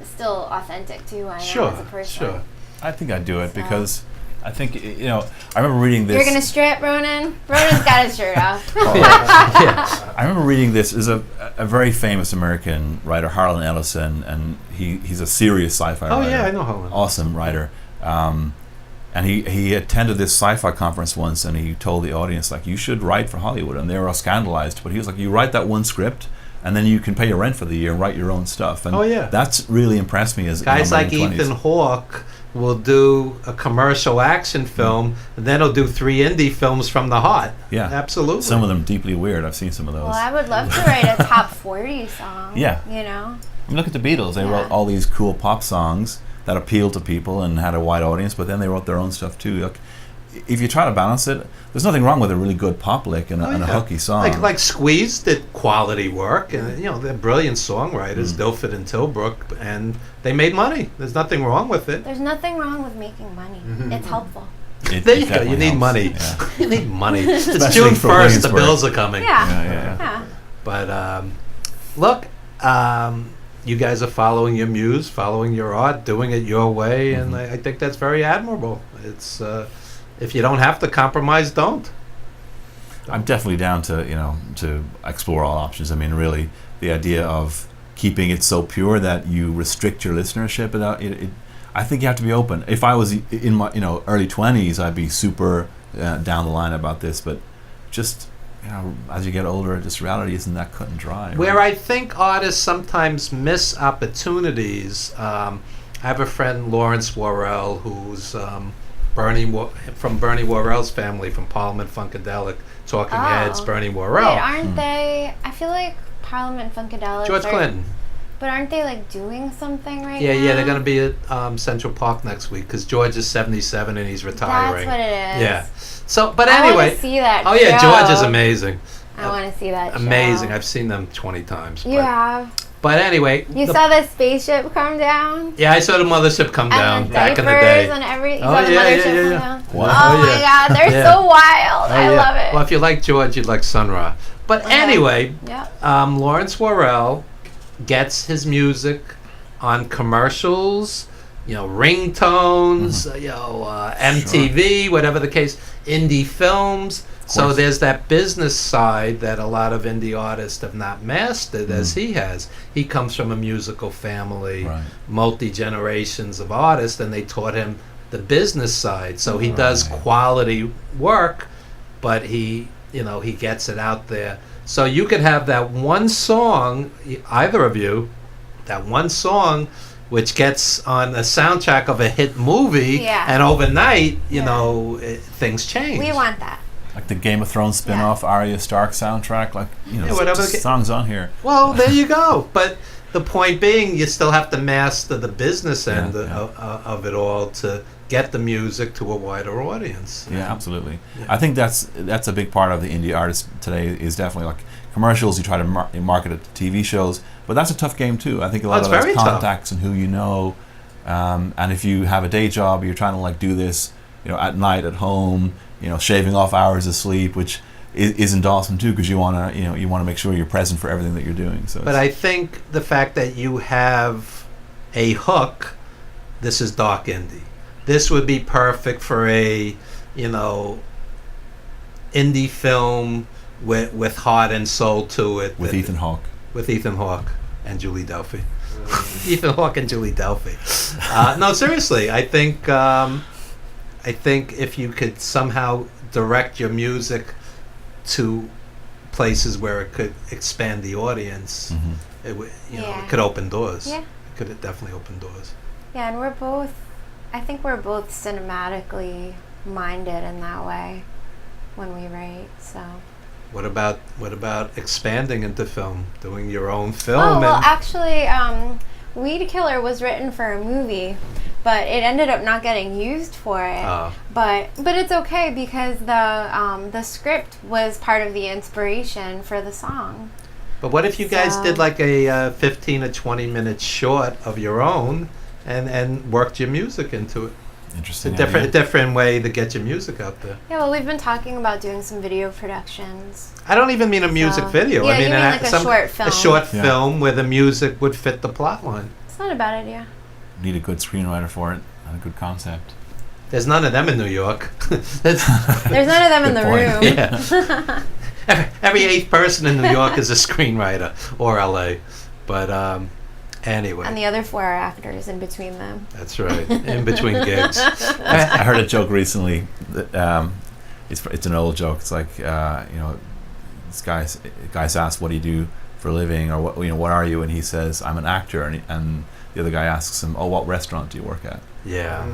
S17: still authentic to who I am as a person.
S16: Sure. I think I'd do it because I think, I remember reading this.
S17: You're going to strip, Ronan? Ronan's got his shirt off.
S16: I remember reading this. Is a very famous American writer, Harlan Ellison, and he's a serious sci-fi writer.
S1: Oh, yeah, I know Harlan.
S16: Awesome writer. And he attended this sci-fi conference once, and he told the audience, like, you should write for Hollywood. And they were all scandalized. But he was like, you write that one script, and then you can pay your rent for the year and write your own stuff. And that's really impressed me as
S1: guys like Ethan Hawke will do a commercial action film, and then he'll do 3 indie films from the heart.
S16: Yeah,
S1: absolutely.
S16: Some of them deeply weird. I've seen some of those.
S17: Well, I would love to write a top 40 song.
S16: Yeah.
S17: I
S16: mean, look at the Beatles. They wrote all these cool pop songs that appealed to people and had a wide audience, but then they wrote their own stuff too. Like, if you try to balance it, there's nothing wrong with a really good pop lick and a hooky song.
S1: Like Squeeze did quality work, and they're brilliant songwriters, Dilford and Tilbrook, and they made money. There's nothing wrong with it.
S17: There's nothing wrong with making money. It's helpful.
S1: There you go. You need money.
S16: Yeah.
S1: You need money. It's
S16: Especially
S1: June
S16: for
S1: 1st. The
S16: Williamsburg.
S1: bills are coming.
S17: Yeah.
S1: But look, you guys are following your muse, following your art, doing it your way, and I think that's very admirable. It's if you don't have to compromise, don't.
S16: I'm definitely down to explore all options. I mean, really, the idea of keeping it so pure that you restrict your listenership, I think you have to be open. If I was in my early 20s, I'd be super down the line about this, but just as you get older, just reality isn't that cut and dry.
S1: Where
S16: right?
S1: I think artists sometimes miss opportunities. I have a friend, Lawrence Worrell, who's from Bernie Worrell's family, from Parliament Funkadelic, Talking Heads, Bernie Worrell.
S17: Wait, aren't they? I feel like Parliament Funkadelic.
S1: George Clinton.
S17: But aren't they like doing something right now?
S1: Yeah, they're going to be at Central Park next week because George is 77 and he's retiring.
S17: That's what it is.
S1: Yeah. So, but
S17: I
S1: anyway.
S17: want to see that.
S1: Oh yeah,
S17: show.
S1: George is amazing.
S17: I want to see that.
S1: Amazing.
S17: Show.
S1: I've seen them 20 times.
S17: You have.
S1: But anyway.
S17: You saw the spaceship come down.
S1: Yeah, I saw the mothership come down
S17: and
S1: back in the day.
S17: And everything.
S1: Oh yeah.
S17: Wow. Oh my God, they're so wild. I love it.
S1: Well, if you like George, you'd like Sun Ra. But anyway, Lawrence Worrell gets his music on commercials, ringtones, MTV, whatever the case, indie films. So there's that business side that a lot of indie artists have not mastered as he has. He comes from a musical family, multi-generations of artists, and they taught him the business side. So he does quality work, but he gets it out there. So you could have that one song, either of you, that one song which gets on the soundtrack of a hit movie, and overnight, things change.
S17: We want that.
S16: Like the Game of Thrones spin-off Arya Stark soundtrack,
S1: whatever
S16: songs on here.
S1: Well, there you go. But the point being, you still have to master the business end of it all to get the music to a wider audience.
S16: Yeah, absolutely. Yeah. I think that's a big part of the indie artist today is definitely like commercials. You try to market it to TV shows, but that's a tough game too. I think a lot of those contacts and who you know, and if you have a day job, you're trying to do this, at night at home, shaving off hours of sleep, which isn't awesome too, because you want to make sure you're present for everything that you're doing. So,
S1: but I think the fact that you have a hook, this is dark indie. This would be perfect for a, indie film with heart and soul to it.
S16: With Ethan Hawke.
S1: With Ethan Hawke and Julie Delpy. Ethan Hawke and Julie Delpy. No, seriously, I think if you could somehow direct your music to places where it could expand the audience, it would, it could open doors.
S17: Yeah.
S1: It could definitely open doors.
S17: Yeah, and I think we're both cinematically minded in that way when we write. So.
S1: What about expanding into film, doing your own film?
S17: Oh well, actually, Weed Killer was written for a movie, but it ended up not getting used for it. But it's okay because the script was part of the inspiration for the song.
S1: But what if you guys did like a 15 or 20 minute short of your own and worked your music into it?
S16: Interesting.
S1: A different way to get your music out there.
S17: Yeah, well, we've been talking about doing some video productions.
S1: I don't even mean a music video.
S17: Yeah,
S1: I mean,
S17: like a short film.
S1: A short film where the music would fit the plot line.
S17: It's not a bad idea.
S16: Need a good screenwriter for it and a good concept.
S1: There's none of them in New York.
S17: There's none of them in the room.
S1: Yeah. Every 8th person in New York is a screenwriter, or LA. But anyway.
S17: And the other 4 are actors in between them.
S1: That's right, in between gigs.
S16: I heard a joke recently. That, it's an old joke. It's like this guy's asked, "What do you do for a living?" or what are you? And he says, "I'm an actor." And the other guy asks him, "Oh, what restaurant do you work at?"
S1: Yeah.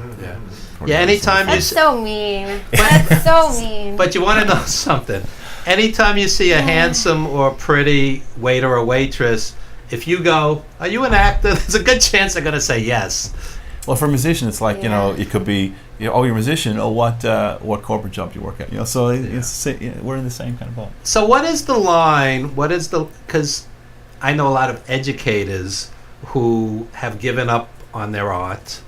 S1: Anytime
S17: That's so mean. That's so mean.
S1: But you want to know something? Anytime you see a handsome or pretty waiter or waitress, if you go, "Are you an actor?" there's a good chance they're going to say yes.
S16: Well, for a musician, it's like it could be, "Oh, you're a musician. Oh, what corporate job do you work at?" So we're in the same kind of boat.
S1: So what is the line? Because I know a lot of educators who have given up on their art.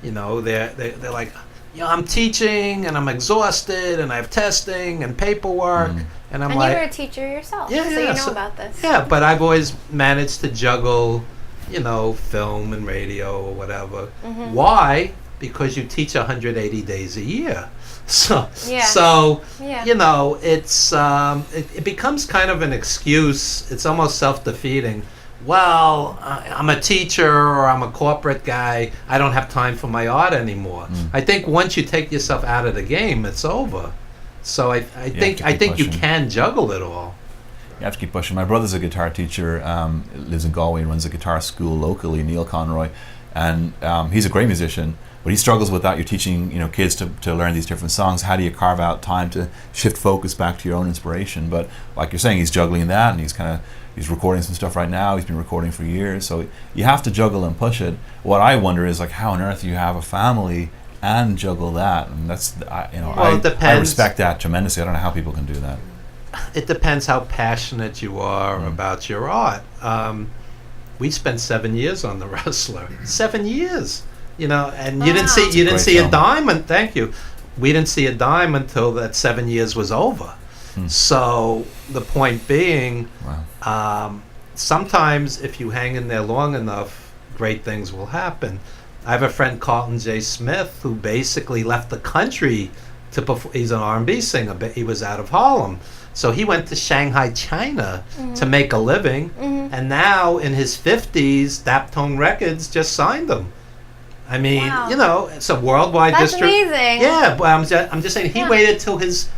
S1: They're like, I'm teaching and I'm exhausted and I have testing and paperwork. And I'm like,
S17: you were a teacher yourself, so you know about this.
S1: Yeah, but I've always managed to juggle, film and radio or whatever. Why? Because you teach 180 days a year. So it's it becomes kind of an excuse. It's almost self-defeating. Well, I'm a teacher or I'm a corporate guy. I don't have time for my art anymore. I think once you take yourself out of the game, it's over. So I think you can juggle it all.
S16: You have to keep pushing. My brother's a guitar teacher, lives in Galway and runs a guitar school locally, Neil Conroy, and he's a great musician, but he struggles with that. You're teaching kids to learn these different songs. How do you carve out time to shift focus back to your own inspiration? But like you're saying, he's juggling that, and he's recording some stuff right now. He's been recording for years, so you have to juggle and push it. What I wonder is like, how on earth do you have a family and juggle that? And that's
S1: Well,
S16: I
S1: it depends.
S16: respect that tremendously. I don't know how people can do that.
S1: It depends how passionate you are about your art. We spent 7 years on The Wrestler. 7 years, and you didn't see a dime. Thank you. We didn't see a dime until that 7 years was over. So the point being, sometimes if you hang in there long enough, great things will happen. I have a friend, Carlton J. Smith, who basically left the country to perform. He's an R&B singer, but he was out of Harlem. So he went to Shanghai, China to make a living. And now in his 50s, Daptone Records just signed him. I mean, it's a worldwide
S17: That's
S1: distribution.
S17: amazing.
S1: Yeah, but I'm just saying he waited till his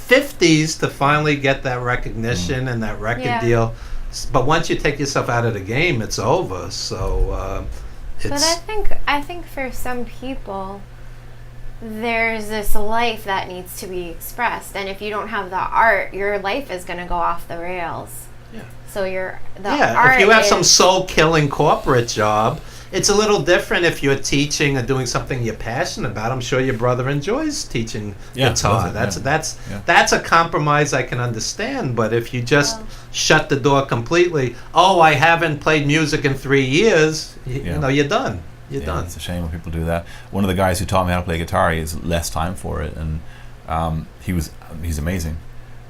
S1: 50s to finally get that recognition and that record deal. But once you take yourself out of the game, it's over. So it's.
S17: But I think for some people, there's this life that needs to be expressed, and if you don't have the art, your life is going to go off the rails.
S1: Yeah.
S17: So art.
S1: If you have some soul-killing corporate job, it's a little different if you're teaching or doing something you're passionate about. I'm sure your brother enjoys teaching guitar. That's a compromise I can understand. But if you just shut the door completely, I haven't played music in 3 years, you're done. You're done.
S16: It's a shame when people do that. One of the guys who taught me how to play guitar, he has less time for it, and he's amazing.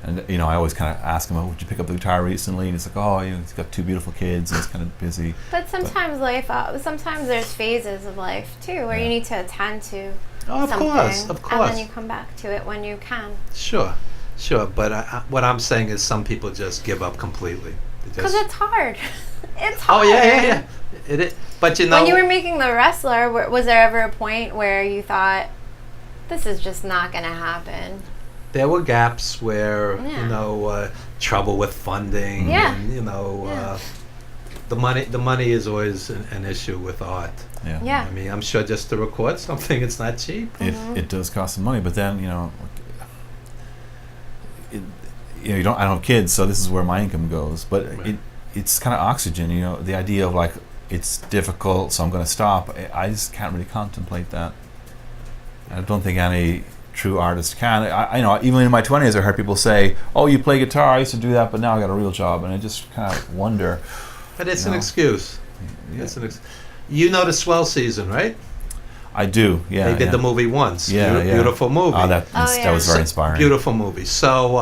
S16: And I always kind of ask him, "Would you pick up the guitar recently?" And he's like, he's got 2 beautiful kids, and he's kind of busy.
S17: But sometimes sometimes there's phases of life too where you need to attend to something,
S1: of course,
S17: and then you come back to it when you can.
S1: Sure. But what I'm saying is, some people just give up completely.
S17: Because it's hard. It's hard.
S1: Oh yeah. It is. But
S17: when you were making The Wrestler, was there ever a point where you thought, this is just not going to happen?
S1: There were gaps where, trouble with funding. And, the money is always an issue with art.
S16: Yeah.
S1: I mean, I'm sure just to record something, it's not cheap.
S16: It does cost some money, but then, I don't have kids, so this is where my income goes. But it's kind of oxygen, the idea of like, it's difficult, so I'm going to stop. I just can't really contemplate that. I don't think any true artist can. I even in my 20s, I heard people say, "Oh, you play guitar? I used to do that, but now I got a real job." And I just kind of wonder.
S1: But it's an excuse. Yeah. You know the Swell Season, right?
S16: I do. Yeah.
S1: They did the movie once. Beautiful movie.
S16: Oh, that was very inspiring.
S1: Beautiful movie. So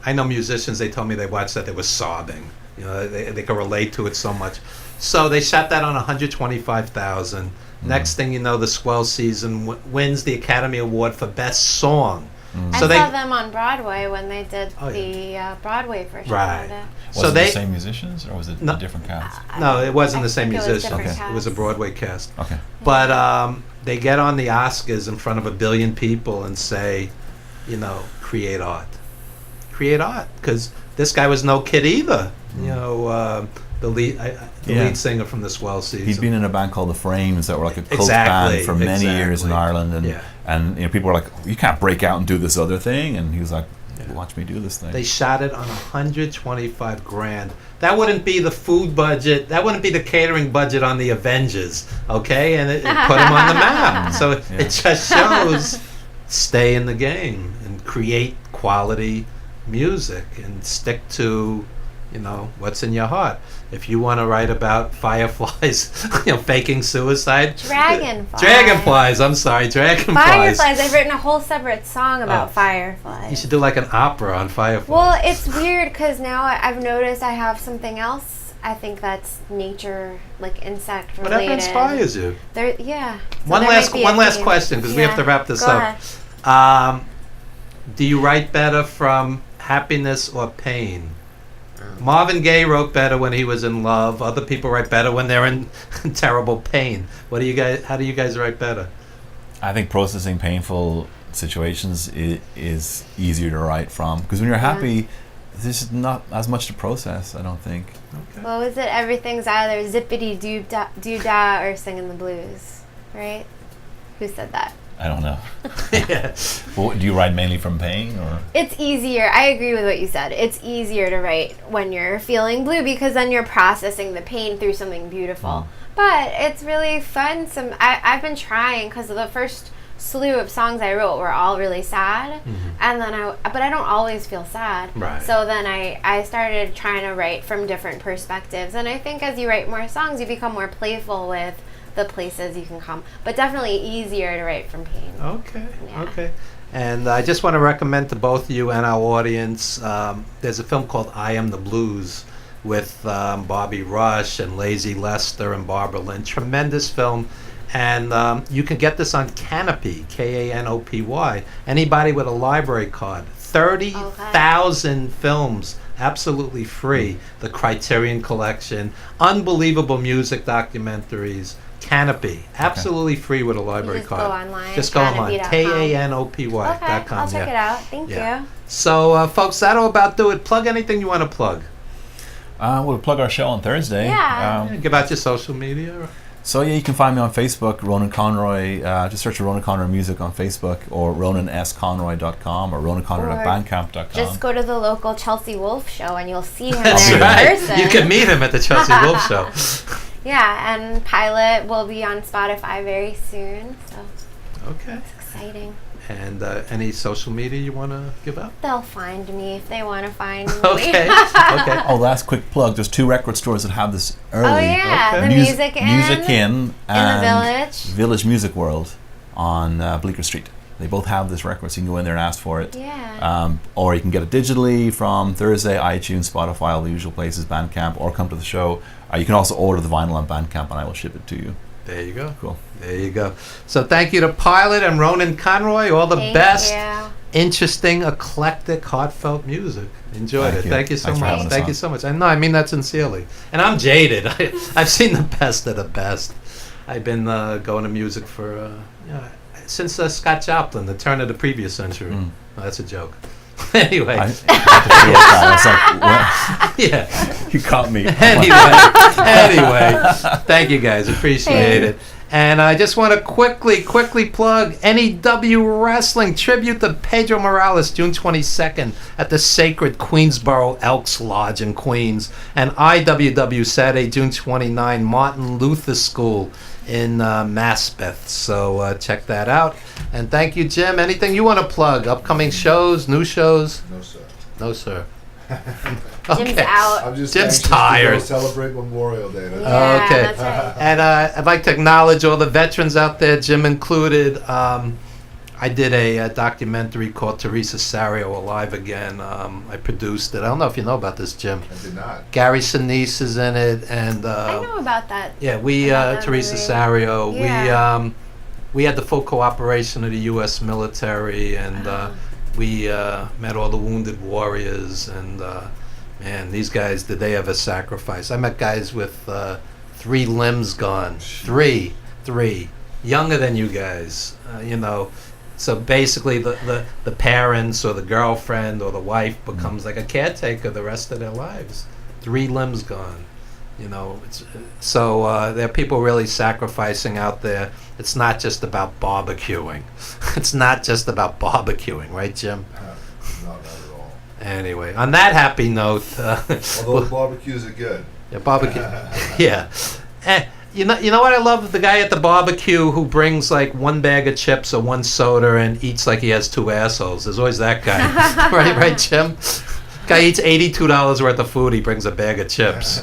S1: I know musicians. They told me they watched that. They were sobbing. They could relate to it so much. So they shot that on $125,000. Next thing you know, the Swell Season wins the Academy Award for Best Song.
S17: I saw them on Broadway when they did the Broadway version of it.
S16: Was it the same musicians, or was it a different cast?
S1: No, it wasn't the same musicians. It was a Broadway cast. Okay. But they get on the Oscars in front of 1 billion people and say, create art. Create art. Because this guy was no kid either. The lead singer from the Swell Season.
S16: He'd been in a band called The Frames that were like a cult band for many years in Ireland, and people were like, "You can't break out and do this other thing," and he was like, "Watch me do this thing."
S1: They shot it on $125,000. That wouldn't be the food budget. That wouldn't be the catering budget on the Avengers, okay? And it put them on the map. So it just shows, stay in the game and create quality music and stick to what's in your heart. If you want to write about fireflies, faking suicide. Dragonflies. I'm sorry, dragonflies.
S17: Fireflies. I've written a whole separate song about fireflies.
S1: You should do like an opera on fireflies.
S17: Well, it's weird because now I've noticed I have something else. I think that's nature, like insect related.
S1: Whatever inspires you.
S17: So
S1: one last question, because we have to wrap this up. Do you write better from happiness or pain? Marvin Gaye wrote better when he was in love. Other people write better when they're in terrible pain. How do you guys write better?
S16: I think processing painful situations is easier to write from, because when you're happy, there's not as much to process, I don't think.
S17: What was it? Everything's either zippity doo dah or singing the blues, right? Who said that?
S16: I don't know. Well, do you write mainly from pain, or?
S17: It's easier. I agree with what you said. It's easier to write when you're feeling blue because then you're processing the pain through something beautiful. But it's really fun. I've been trying, because the first slew of songs I wrote were all really sad, and then but I don't always feel sad.
S1: Right.
S17: So then I started trying to write from different perspectives, and I think as you write more songs, you become more playful with the places you can come, but definitely easier to write from pain.
S1: Okay. Okay. And I just want to recommend to both you and our audience, there's a film called I Am the Blues with Bobby Rush and Lazy Lester and Barbara Lynn. Tremendous film. And you can get this on Canopy, Kanopy. Anybody with a library card. 30,000 films, absolutely free. The Criterion Collection, unbelievable music documentaries. Canopy, absolutely free with a library card.
S17: Go online.
S1: Just go online. Kanopy.com.
S17: Okay, I'll check it out. Thank you.
S1: So, folks, that'll about do it. Plug anything you want to plug.
S16: We'll plug our show on Thursday.
S17: Yeah.
S1: Give out your social media.
S16: So you can find me on Facebook, Ronan Conroy. Just search for Ronan Conroy Music on Facebook, or RonanSConroy.com, or RonanConroy.bandcamp.com.
S17: Just go to the local Chelsea Wolf show and you'll see him
S1: That's
S17: there
S1: right.
S17: in person.
S1: You can meet him at the Chelsea Wolf show.
S17: Yeah, and Pilot will be on Spotify very soon, so
S1: okay,
S17: it's exciting.
S1: And any social media you want to give out?
S17: They'll find me if they want to find me.
S1: Okay.
S16: Oh, last quick plug. There's 2 record stores that have this early.
S17: Oh, yeah. The Music Inn.
S16: Music Inn and
S17: the Village.
S16: Village Music World on Bleecker Street. They both have this record, so you can go in there and ask for it.
S17: Yeah.
S16: Or you can get it digitally from Thursday, iTunes, Spotify, all the usual places, Bandcamp, or come to the show. You can also order the vinyl on Bandcamp, and I will ship it to you.
S1: There you go.
S16: Cool.
S1: There you go. So thank you to Pilot and Ronan Conroy. All the best, interesting, eclectic, heartfelt music. Enjoyed it. Thank you so much. Thank you so much. And no, I mean that sincerely. And I'm jaded. I've seen the best of the best. I've been going to music for since Scott Joplin, the turn of the previous century. No, that's a joke. Anyway.
S16: I was like,
S1: yeah.
S16: You caught me.
S1: Anyway, thank you guys. Appreciate it. And I just want to quickly plug NEW Wrestling tribute to Pedro Morales, June 22nd at the Sacred Queensboro Elks Lodge in Queens, and IWW Saturday, June 29, Martin Luther School in Maspeth. So check that out. And thank you, Jim. Anything you want to plug? Upcoming shows, new shows?
S6: No, sir.
S1: No, sir.
S17: Jim's out.
S6: I'm just
S1: Jim's
S6: anxious to
S1: tired.
S6: go celebrate Memorial Day.
S17: Yeah,
S1: okay.
S17: that's right.
S1: And I'd like to acknowledge all the veterans out there, Jim included. I did a documentary called Teresa Sario Alive Again. I produced it. I don't know if you know about this, Jim.
S6: I did not.
S1: Gary Sinise is in it, and
S17: I know about that.
S1: yeah, we Teresa Sario.
S17: Yeah.
S1: We had the full cooperation of the U.S. military, and we met all the wounded warriors. And man, these guys, did they ever sacrifice? I met guys with 3 limbs gone. Three, younger than you guys. So basically, the parents or the girlfriend or the wife becomes like a caretaker the rest of their lives. 3 limbs gone. So there are people really sacrificing out there. It's not just about barbecuing. It's not just about barbecuing, right, Jim?
S6: Not at all.
S1: Anyway, on that happy note,
S6: Although barbecues are good.
S1: Yeah, barbecue. Yeah. You know what I love? The guy at the barbecue who brings like 1 bag of chips or 1 soda and eats like he has 2 assholes. There's always that guy. right, Jim? Guy eats $82 worth of food. He brings a bag of chips.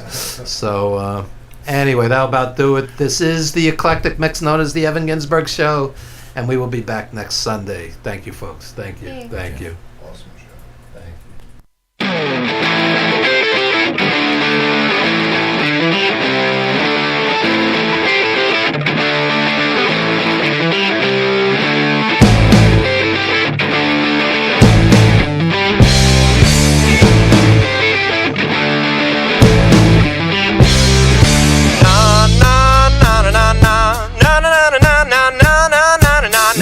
S1: So anyway, that'll about do it. This is the eclectic mix known as the Evan Ginsburg Show, and we will be back next Sunday. Thank you, folks. Thank you. Thank you.
S6: Awesome show. Thank you.
S18: na na na na na na na na na na na na na na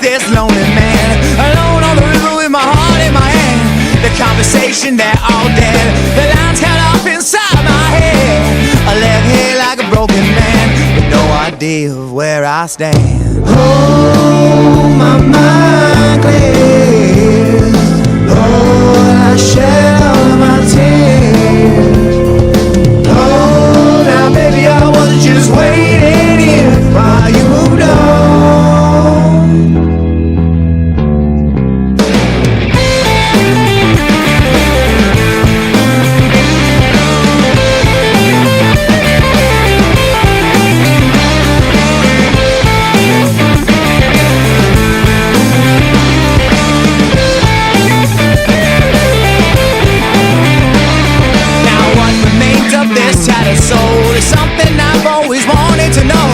S18: this lonely man, alone on the river with my heart in my hand. The conversation, they're all dead. The lines cut off inside my head. I left here like a broken man with no idea of where I stand. Oh, my mind clears. Oh, I shed all of my tears. Oh, now baby, I was just waiting here while you moved on. Soul is something I've always wanted to know.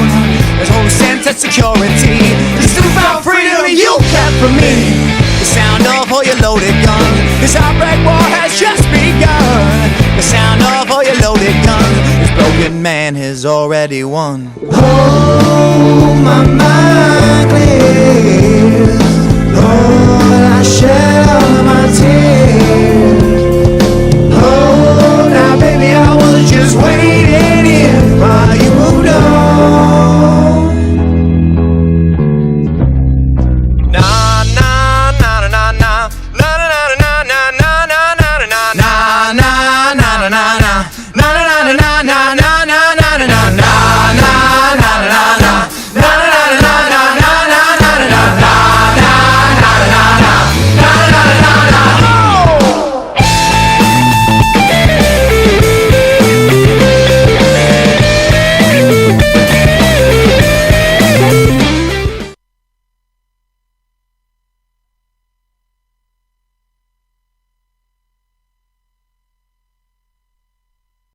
S18: There's whole sense of security, this newfound freedom you kept from me. The sound of all your loaded guns, this heartbreak war has just begun. The sound of all your loaded guns, this broken man has already won. Oh, my mind clear.